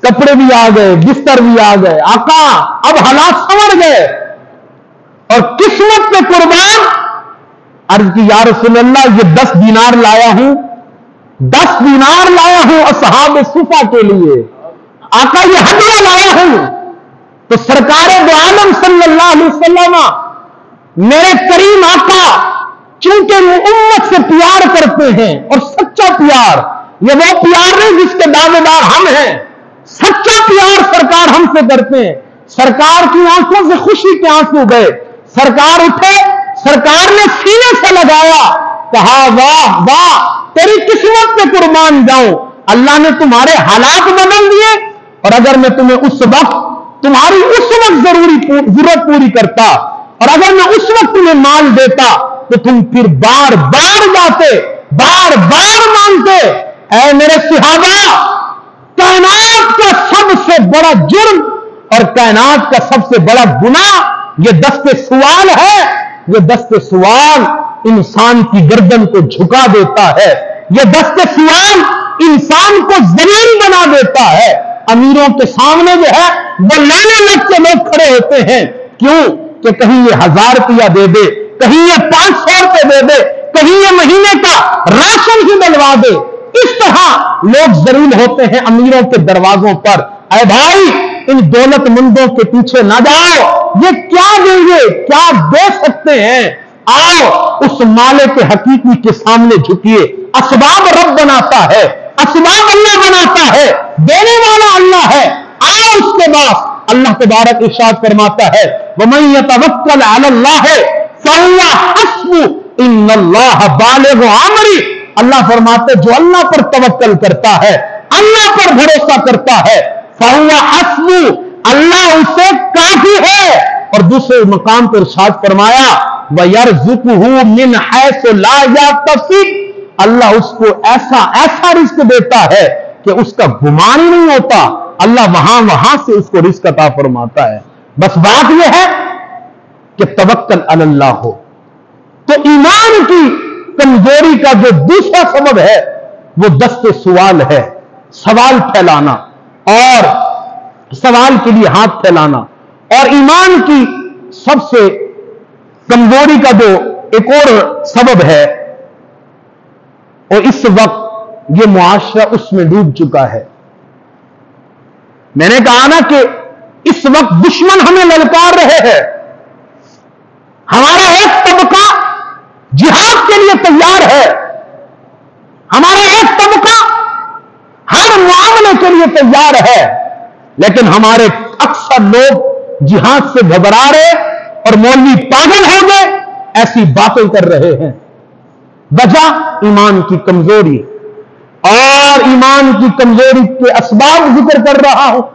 کپڑے بھی آ گئے, بستر بھی آ گئے. آقا اب حالات سنور گئے اور قسمت پہ قربان. عرض کی یا رسول اللہ یہ 10 دینار لایا ہوں, 10 دینار لایا ہوں اصحاب صفا کے لیے. آقا یہ ہدیہ لایا ہوں. تو سرکار دو عالم صلی اللہ علیہ وسلم میرے کریم آقا چونکہ وہ امت سے پیار کرتے ہیں اور سچا پیار, یہ وہ پیار نہیں جس کے دعوے دار ہم ہیں, سچا پیار سرکار ہم سے کرتے ہیں. سرکار کی آنکھوں سے خوشی کے آنسو گئے. سرکار اٹھے, سرکار نے سینے سے لگایا, کہا واہ واہ تیری قسمت پہ قربان جاؤں, اللہ نے تمہارے حالات بدل دیے. اور اگر میں تمہیں اس وقت تمہاری اس وقت ضرورت پوری کرتا اور اگر میں اس وقت تمہیں مال دیتا تو تم پھر بار بار جاتے, بار بار مانگتے. اے میرے صحابہ, کائنات کا سب سے بڑا جرم اور کائنات کا سب سے بڑا گناہ یہ دست سوال ہے. یہ دست سوال انسان کی گردن کو جھکا دیتا ہے. یہ دست سوال انسان کو ذلیل بنا دیتا ہے. امیروں کے سامنے جو ہے وہ لینے لگ کے لوگ کھڑے ہوتے ہیں. کیوں کہ کہیں یہ 1000 روپیہ دے دے, کہیں یہ 500 روپے دے دے, کہیں یہ مہینے کا راشن ہی ڈلوا دے. اس طرح لوگ ذلیل ہوتے ہیں امیروں کے دروازوں پر. اے بھائی ان دولت مندوں کے پیچھے نہ جاؤ. یہ کیا دیں گے, کیا دے سکتے ہیں؟ آؤ اس مالک حقیقی کے سامنے جھکیے. اسباب رب بناتا ہے, اسباب اللہ بناتا ہے, دینے والا اللہ ہے. آؤ اس کے بعد اللہ تبارک ارشاد فرماتا ہے وَمَن يَتَوَكَّلْ عَلَى اللَّهِ فَهُوَ حَسْبُهُ إِنَّ اللَّهَ بَالِغُ أَمْرِهِ. اللہ فرماتے جو اللہ پر توکل کرتا ہے, اللہ پر بھروسہ کرتا ہے, فَهُوَ حَسْبُهُ اللہ اسے کافی ہے. اور دوسرے مقام پر ارشاد فرمایا وَيَرْزُقُهُ مِنْ حَيْثُ لَا يَحْتَسِبُ اللہ اس کو ایسا ایسا رزق دیتا ہے کہ اس کا گمان ہی نہیں ہوتا. اللہ وہاں سے اس کو رزق عطا فرماتا ہے. بس بات یہ ہے کہ توکل علی اللہ ہو. تو ایمان کی کمزوری کا جو دوسرا سبب ہے وہ دست سوال ہے, سوال پھیلانا اور سوال کے لیے ہاتھ پھیلانا. اور ایمان کی سب سے کمزوری کا جو ایک اور سبب ہے, اور اس وقت یہ معاشرہ اس میں ڈوب چکا ہے. میں نے کہا نا کہ اس وقت دشمن ہمیں للکار رہے ہیں. ہمارا ایک طبقہ جہاد کے لیے تیار ہے, ہمارا ایک طبقہ ہر معاملے کے لیے تیار ہے, لیکن ہمارے اکثر لوگ جہاد سے گھبرا رہے اور مولوی پاگل ہو گئے ایسی باتیں کر رہے ہیں. وجہ ایمان کی کمزوری. اور ایمان کی کمزوری کے اسباب ذکر کر رہا ہوں.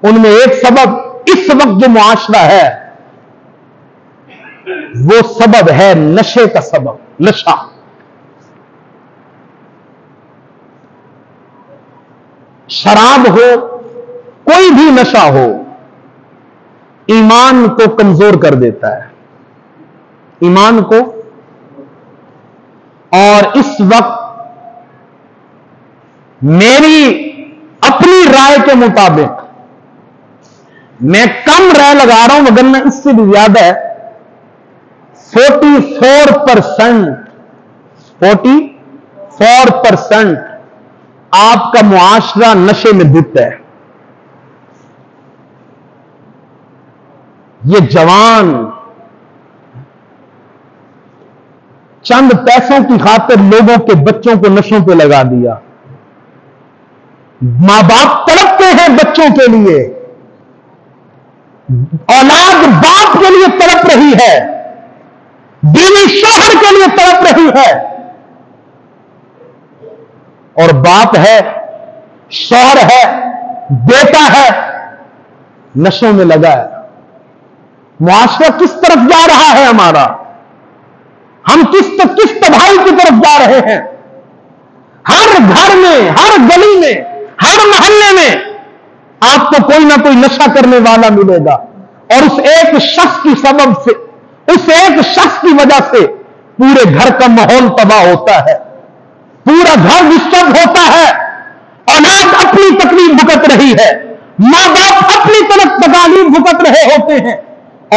ان میں ایک سبب اس وقت جو معاشرہ ہے وہ سبب ہے نشے کا سبب. نشہ. شراب ہو, کوئی بھی نشہ ہو, ایمان کو کمزور کر دیتا ہے. ایمان کو. اور اس وقت میری اپنی رائے کے مطابق میں کم رائے لگا رہا ہوں مگر اس سے بھی زیادہ ہے 44% آپ کا معاشرہ نشے میں دھت ہے. یہ جوان چند پیسوں کی خاطر لوگوں کے بچوں کو نشوں پہ لگا دیا. ماں باپ تڑپتے ہیں بچوں کے لیے، اولاد باپ کے لیے تڑپ رہی ہے، بیوی شوہر کے لیے تڑپ رہی ہے، اور باپ ہے، شوہر ہے، بیٹا ہے، نشوں میں لگا ہے. معاشرہ کس طرف جا رہا ہے ہمارا؟ ہم کس تباہی کی طرف جا رہے ہیں؟ ہر گھر میں، ہر گلی میں، ہر محلے میں آپ کو کوئی نہ کوئی نشہ کرنے والا ملے گا، اور اس ایک شخص کی سبب سے، اس ایک شخص کی وجہ سے پورے گھر کا ماحول تباہ ہوتا ہے، پورا گھر ڈسٹرب ہوتا ہے، اولاد اپنی تکلیف بھگت رہی ہے، ماں باپ اپنی طرف تکالیف بھگت رہے ہوتے ہیں،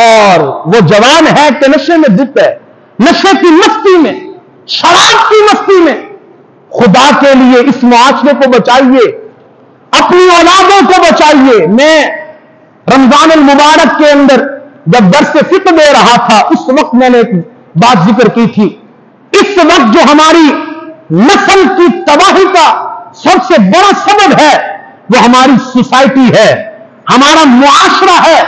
اور وہ جوان ہے کہ نشے میں دھت ہے، نشے کی مستی میں، شراب کی مستی میں. خدا کے لیے اس معاشرے کو بچائیے، اپنی اولادوں کو بچائیے. میں رمضان المبارک کے اندر جب درس فقہ دے رہا تھا، اس وقت میں نے ایک بات ذکر کی تھی. اس وقت جو ہماری نسل کی تباہی کا سب سے بڑا سبب ہے وہ ہماری سوسائٹی ہے، ہمارا معاشرہ ہے.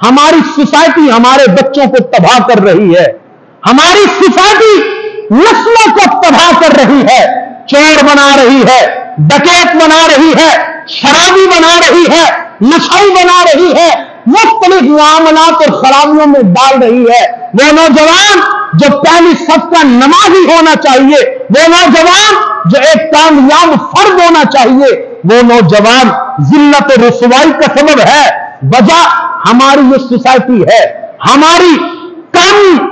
ہماری سوسائٹی ہمارے بچوں کو تباہ کر رہی ہے، ہماری سوسائٹی نسلوں کو تباہ کر رہی ہے، چور بنا رہی ہے، ڈکیت بنا رہی ہے، شرابی بنا رہی ہے، نشائی بنا رہی ہے، مختلف معاملات اور خرابیوں میں ڈال رہی ہے. وہ نوجوان جو پہلی صف کا نمازی ہونا چاہیے، وہ نوجوان جو ایک کامیاب فرد ہونا چاہیے، وہ نوجوان ذلت و رسوائی کا سبب ہے. وجہ ہماری یہ سوسائٹی ہے، ہماری کم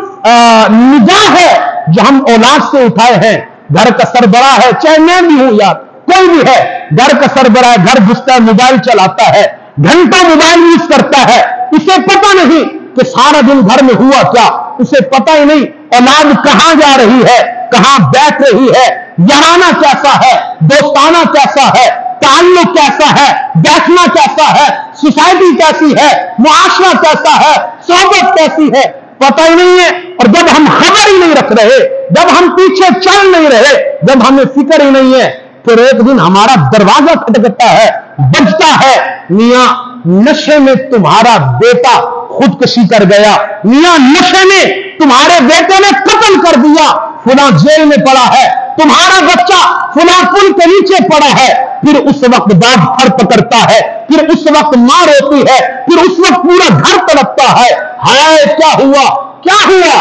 نگاہ ہے جو ہم اولاد سے اٹھائے ہیں. گھر کا سربراہ ہے، چاہے میں بھی ہوں یا کوئی بھی ہے، گھر کا سربراہ ہے، گھر گھستا ہے، موبائل چلاتا ہے، گھنٹوں موبائل یوز کرتا ہے، اسے پتہ نہیں کہ سارا دن گھر میں ہوا کیا، اسے پتہ ہی نہیں اولاد کہاں جا رہی ہے، کہاں بیٹھ رہی ہے، یارانہ کیسا ہے، دوستانہ کیسا ہے، تعلق کیسا ہے، بیٹھنا کیسا ہے، سوسائٹی کیسی ہے، معاشرہ کیسا ہے، صحبت کیسی ہے، پتہ ہی نہیں ہے. اور جب ہم خبر ہی نہیں رکھ رہے، جب ہم پیچھے چل نہیں رہے، جب ہمیں فکر ہی نہیں ہے، پھر ایک دن ہمارا دروازہ کھٹکتا ہے، بجتا ہے، میاں نشے میں تمہارا بیٹا خودکشی کر گیا، میاں نشے میں تمہارے بیٹے نے قتل کر دیا، فلاں جیل میں پڑا ہے، تمہارا بچہ فلاں پل کے نیچے پڑا ہے. پھر اس وقت باپ پھر پکڑتا ہے، پھر اس وقت ماں روتی ہے، پھر اس وقت پورا گھر تڑپتا ہے. ہائے کیا ہوا، کیا ہوا،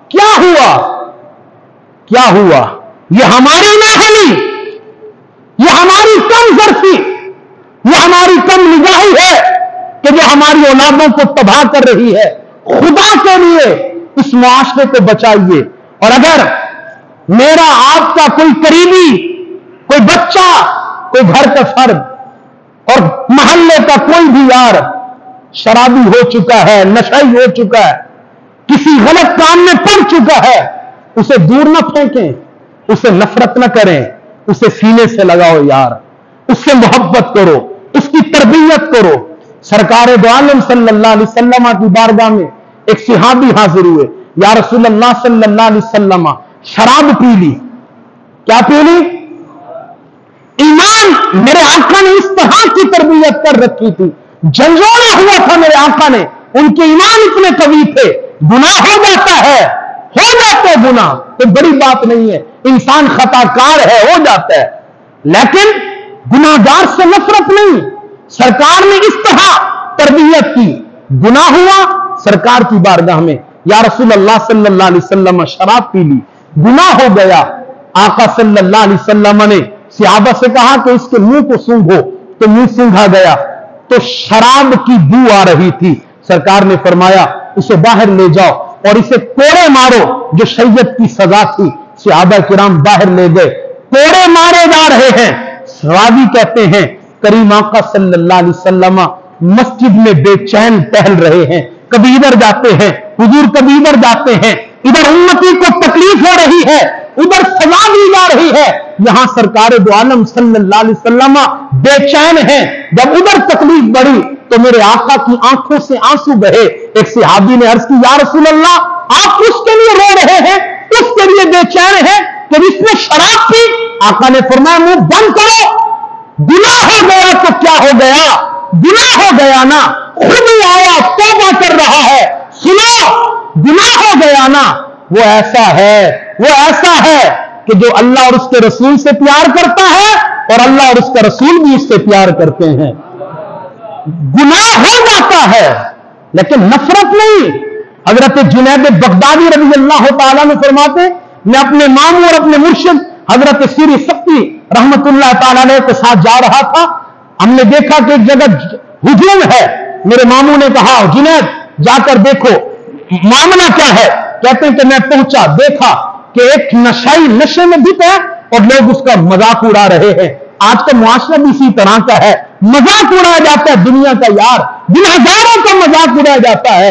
کیا ہوا، کیا ہوا؟ یہ ہماری نااہلی، یہ ہماری کم ظرفی، یہ ہماری کم نگاہی ہے کہ جو ہماری اولادوں کو تباہ کر رہی ہے. خدا کے لیے اس معاشرے کو بچائیے. اور اگر میرا آپ کا کوئی قریبی، کوئی بچہ، کوئی گھر کا فرد اور محلے کا کوئی بھی یار شرابی ہو چکا ہے، نشائی ہو چکا ہے، کسی غلط کام میں پڑ چکا ہے، اسے دور نہ پھینکیں، اسے نفرت نہ کریں، اسے سینے سے لگاؤ یار، اس سے محبت کرو، اس کی تربیت کرو. سرکار دو عالم صلی اللہ علیہ وسلم کی بارگاہ میں ایک صحابی حاضر ہوئے، یا رسول اللہ صلی اللہ علیہ وسلم شراب پی لی. کیا پی لی؟ ایمان میرے آقا نے اس طرح کی تربیت کر رکھی تھی، جھنجھوڑا ہوا تھا میرے آقا نے، ان کے ایمان اتنے قوی تھے. گناہ ہو جاتا ہے، ہو جاتا ہے گناہ، تو بڑی بات نہیں ہے، انسان خطا کار ہے، ہو جاتا ہے، لیکن گناہگار سے نفرت نہیں. سرکار نے اس طرح تربیت کی. گناہ ہوا، سرکار کی بارگاہ میں یا رسول اللہ صلی اللہ علیہ وسلم شراب پی لی، گناہ ہو گیا. آقا صلی اللہ علیہ وسلم نے صحابہ سے کہا کہ اس کے منہ کو سونگھو، تو منہ سونگھا گیا، تو شراب کی بو آ رہی تھی. سرکار نے فرمایا اسے باہر لے جاؤ اور اسے کوڑے مارو، جو شریعت کی سزا تھی. صحابہ کرام باہر لے گئے، کوڑے مارے جا رہے ہیں. راوی کہتے ہیں کریم آقا صلی اللہ علیہ وسلم مسجد میں بے چین ٹہل رہے ہیں، کبھی ادھر جاتے ہیں حضور، کبھی ادھر جاتے ہیں، ادھر امتی کو تکلیف ہو رہی ہے، ادھر سزا دی جا رہی ہے. یہاں سرکار دو عالم صلی اللہ علیہ وسلم بے چین ہیں. جب ادھر تکلیف بڑھی تو میرے آقا کی آنکھوں سے آنسو بہے. ایک صحابی نے عرض کی یا رسول اللہ آپ اس کے لیے رو رہے ہیں, اس کے لیے بے چین ہیں کہ اس نے شراب پی. آقا نے فرمایا منہ بند کرو, گناہ ہو گیا تو کیا ہو گیا, گناہ ہو گیا نا, خود ہی آیا توبہ کر رہا ہے, سنو گناہ ہو گیا نا. وہ ایسا ہے کہ جو اللہ اور اس کے رسول سے پیار کرتا ہے اور اللہ اور اس کا رسول بھی اس سے پیار کرتے ہیں. گناہ ہو جاتا ہے لیکن نفرت نہیں. حضرت جنید بغدادی رضی اللہ تعالیٰ نے فرماتے میں اپنے ماموں اور اپنے مرشد حضرت سیری سختی رحمت اللہ تعالیٰ علیہ کے ساتھ جا رہا تھا. ہم نے دیکھا کہ ایک جگہ ہجوم ہے. میرے ماموں نے کہا جنید جا کر دیکھو معاملہ کیا ہے. کہتے ہیں کہ میں پہنچا, دیکھا کہ ایک نشائی نشے میں دھت ہے اور لوگ اس کا مذاق اڑا رہے ہیں. آج کا معاشرہ بھی اسی طرح کا ہے, مذاق اڑایا جاتا ہے دنیا کا. یار دن ہزاروں کا مذاق اڑایا جاتا ہے,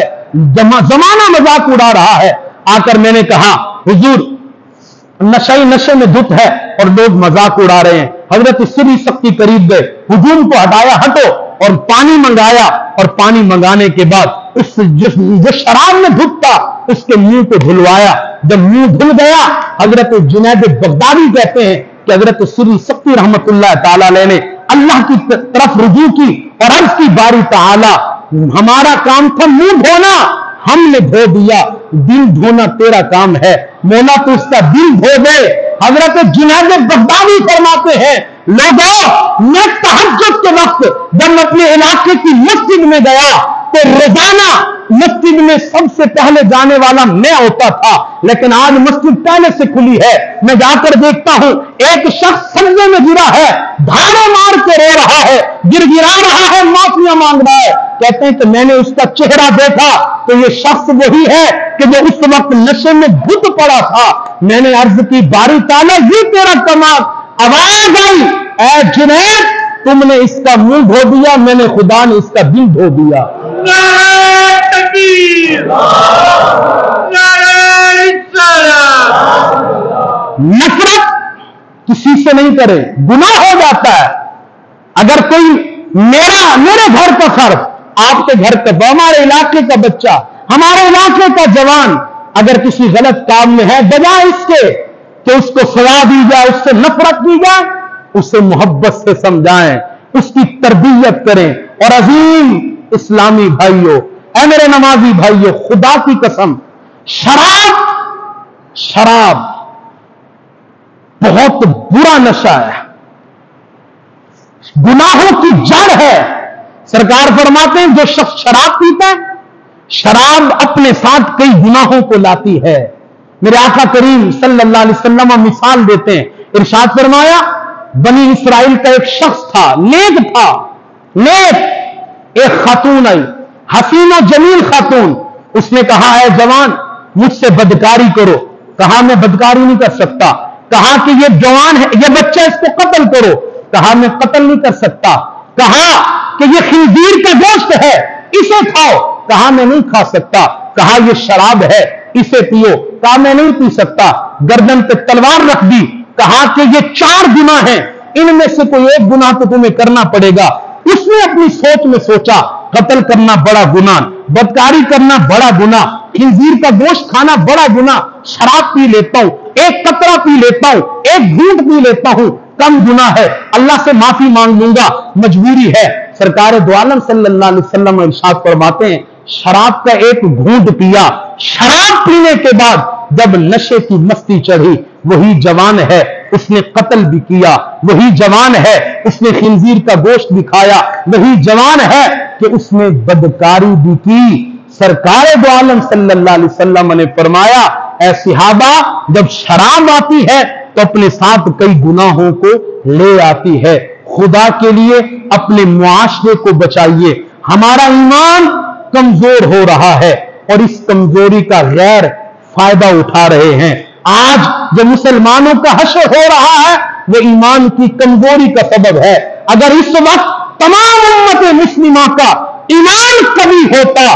زمانہ مذاق اڑا رہا ہے. آ کر میں نے کہا حضور نشائی نشے میں دھت ہے اور لوگ مذاق اڑا رہے ہیں. حضرت سری سختی قریب گئے, ہجوم کو ہٹایا, ہٹو, اور پانی منگایا, اور پانی منگانے کے بعد اس جو شراب میں دھت تھا اس کے منہ کو دھلوایا. جب منہ دھل گیا حضرت جنید بغدادی کہتے ہیں کہ حضرت سری سختی رحمت اللہ تعالی علیہ نے اللہ کی طرف رجوع کی اور عرض کی باری تعالی ہمارا کام تھا منہ دھونا, ہم نے دھو دیا, دل دھونا تیرا کام ہے, مولا تو اس کا دل دھو دے. حضرت جنید بغدادی فرماتے ہیں لوگوں میں تہجد کے وقت جب میں اپنے علاقے کی مسجد میں گیا تو روزانہ مسجد میں سب سے پہلے جانے والا میں ہوتا تھا, لیکن آج مسجد پہلے سے کھلی ہے. میں جا کر دیکھتا ہوں ایک شخص سجدے میں گرا ہے, دھاڑے مار کے رو رہا ہے, گر گرا رہا ہے, معافیاں مانگ رہا ہے. کہتے ہیں کہ میں نے اس کا چہرہ دیکھا تو یہ شخص وہی ہے کہ جو اس وقت نشے میں دھت پڑا تھا. میں نے عرض کی باری تعالیٰ یہ تیرا کمال. آواز آئی اے جنید تم نے اس کا منہ دھو دیا, میں نے خدا نے اس کا دل دھو دیا. نفرت کسی سے نہیں کرے, گناہ ہو جاتا ہے. اگر کوئی میرے گھر کا فرد, آپ کے گھر کا, ہمارے علاقے کا بچہ, ہمارے علاقے کا جوان اگر کسی غلط کام میں ہے, بجائے اس کے کہ اس کو سزا دی جائے, اس سے نفرت کی جائے, اسے محبت سے سمجھائیں, اس کی تربیت کریں. اور عظیم اسلامی بھائیوں, اے میرے نمازی بھائیوں, خدا کی قسم شراب بہت برا نشہ ہے, گناہوں کی جڑ ہے. سرکار فرماتے ہیں جو شخص شراب پیتا ہے, شراب اپنے ساتھ کئی گناہوں کو لاتی ہے. میرے آقا کریم صلی اللہ علیہ وسلم مثال دیتے ہیں, ارشاد فرمایا بنی اسرائیل کا ایک شخص تھا, نیک تھا, نیک. ایک خاتون آئی, حسین و جمیل خاتون. اس نے کہا اے جوان مجھ سے بدکاری کرو. کہا میں بدکاری نہیں کر سکتا. کہا کہ یہ جوان ہے, یہ بچہ, اس کو قتل کرو. کہا میں قتل نہیں کر سکتا. کہا کہ یہ خنزیر کا گوشت ہے, اسے کھاؤ. کہا میں نہیں کھا سکتا. کہا یہ شراب ہے, اسے پیو. کہا میں نہیں پی سکتا. گردن پہ تلوار رکھ دی. کہا کہ یہ 4 گناہ ہیں, ان میں سے کوئی ایک گناہ تو تمہیں کرنا پڑے گا. اس نے اپنی سوچ میں سوچا قتل کرنا بڑا گناہ, بدکاری کرنا بڑا گناہ, خنزیر کا گوشت کھانا بڑا گناہ, شراب پی لیتا ہوں, ایک قطرہ پی لیتا ہوں, ایک گھونٹ پی لیتا ہوں, کم گناہ ہے, اللہ سے معافی مانگ لوں گا, مجبوری ہے. سرکار دو عالم صلی اللہ علیہ وسلم ارشاد فرماتے ہیں شراب کا ایک گھونٹ پیا, شراب پینے کے بعد جب نشے کی مستی چڑھی, وہی جوان ہے اس نے قتل بھی کیا, وہی جوان ہے اس نے خنزیر کا گوشت بھی کھایا, وہی جوان ہے کہ اس نے بدکاری بھی کی. سرکار دو عالم صلی اللہ علیہ وسلم نے فرمایا اے صحابہ جب شراب آتی ہے تو اپنے ساتھ کئی گناہوں کو لے آتی ہے. خدا کے لیے اپنے معاشرے کو بچائیے. ہمارا ایمان کمزور ہو رہا ہے اور اس کمزوری کا غیر فائدہ اٹھا رہے ہیں. آج جو مسلمانوں کا حشر ہو رہا ہے وہ ایمان کی کمزوری کا سبب ہے. اگر اس وقت تمام امت مسلمہ کا ایمان کبھی ہوتا,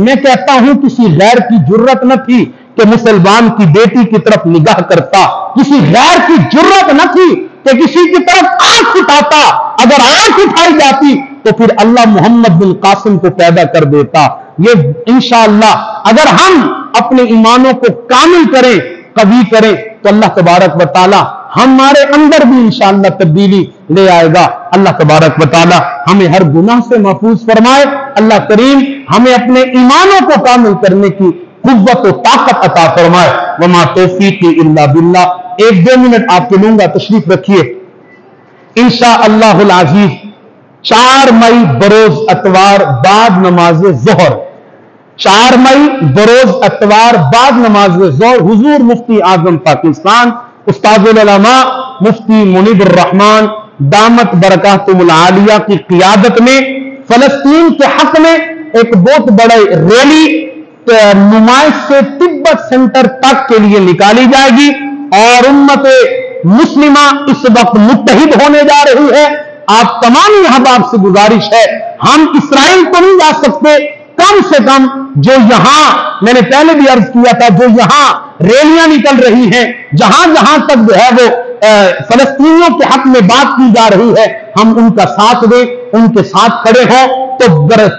میں کہتا ہوں کسی غیر کی جرت نہ تھی کہ مسلمان کی بیٹی کی طرف نگاہ کرتا، کسی غیر کی جرت نہ تھی کہ کسی کی طرف آنکھ اٹھاتا، اگر آنکھ اٹھائی جاتی تو پھر اللہ محمد بن قاسم کو پیدا کر دیتا۔ یہ انشاءاللہ اگر ہم اپنے ایمانوں کو کامل کریں، قوی کریں، تو اللہ تبارک و تعالی ہمارے اندر بھی انشاءاللہ تبدیلی لے آئے گا۔ اللہ تبارک و تعالی ہمیں ہر گناہ سے محفوظ فرمائے۔ اللہ کریم ہمیں اپنے ایمانوں کو کامل کرنے کی قوت و طاقت عطا فرمائے۔ وما توفیقی الا باللہ۔ 1-2 منٹ آپ کے لوں گا، تشریف رکھیے۔ انشاءاللہ العزیز 4 مئی بروز اتوار بعد نماز ظہر، 4 مئی بروز اتوار بعد نماز ظہر حضور مفتی اعظم پاکستان استاد العلماء مفتی منیب الرحمان دامت برکاتہم العالیہ کی قیادت میں فلسطین کے حق میں ایک بہت بڑے ریلی نمائش سے تبت سینٹر تک کے لیے نکالی جائے گی، اور امت مسلمہ اس وقت متحد ہونے جا رہی ہے۔ آپ تمام احباب سے گزارش ہے، ہم اسرائیل تو نہیں جا سکتے، کم سے کم جو یہاں میں نے پہلے بھی عرض کیا تھا، جو یہاں ریلیاں نکل رہی ہیں، جہاں جہاں تک جو ہے وہ فلسطینیوں کے حق میں بات کی جا رہی ہے، ہم ان کا ساتھ دیں، ان کے ساتھ کھڑے ہوں۔ تو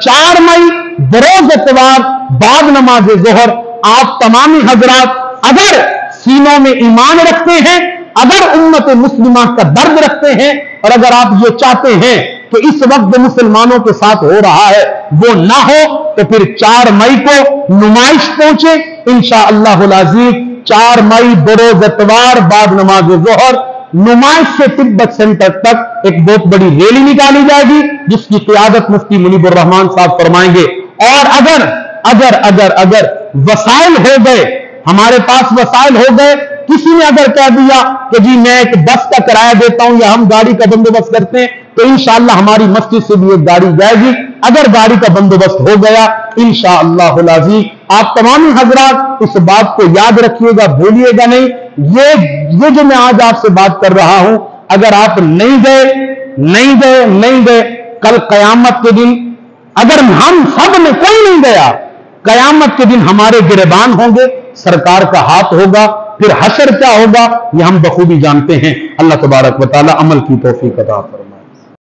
4 مئی بروز اتوار بعد نماز ظہر آپ تمامی حضرات اگر سینوں میں ایمان رکھتے ہیں، اگر امت مسلمہ کا درد رکھتے ہیں، اور اگر آپ یہ چاہتے ہیں کہ اس وقت مسلمانوں کے ساتھ ہو رہا ہے وہ نہ ہو، تو پھر 4 مئی کو نمائش پہنچے انشاءاللہ العزیز۔ 4 مئی بروز اتوار بعد نماز ظہر نمائش سے تبت سینٹر تک ایک بہت بڑی ریلی نکالی جائے گی، جس کی قیادت مفتی منیب الرحمان صاحب فرمائیں گے۔ اور اگر وسائل ہو گئے، ہمارے پاس وسائل ہو گئے، کسی نے اگر کہہ دیا کہ جی میں ایک بس کا کرایہ دیتا ہوں یا ہم گاڑی کا بندوبست کرتے ہیں، تو انشاءاللہ ہماری مسجد سے بھی ایک گاڑی جائے گی۔ اگر گاڑی کا بندوبست ہو گیا انشاءاللہ العزیز، آپ تمام حضرات اس بات کو یاد رکھیے گا، بھولیے گا نہیں۔ یہ جو میں آج آپ سے بات کر رہا ہوں، اگر آپ نہیں گئے کل قیامت کے دن، اگر ہم سب نے کوئی نہیں گیا، قیامت کے دن ہمارے گریبان ہوں گے، سرکار کا ہاتھ ہوگا، پھر حشر کیا ہوگا یہ ہم بخوبی جانتے ہیں۔ اللہ تبارک و تعالی عمل کی توفیق عطا فرمائے۔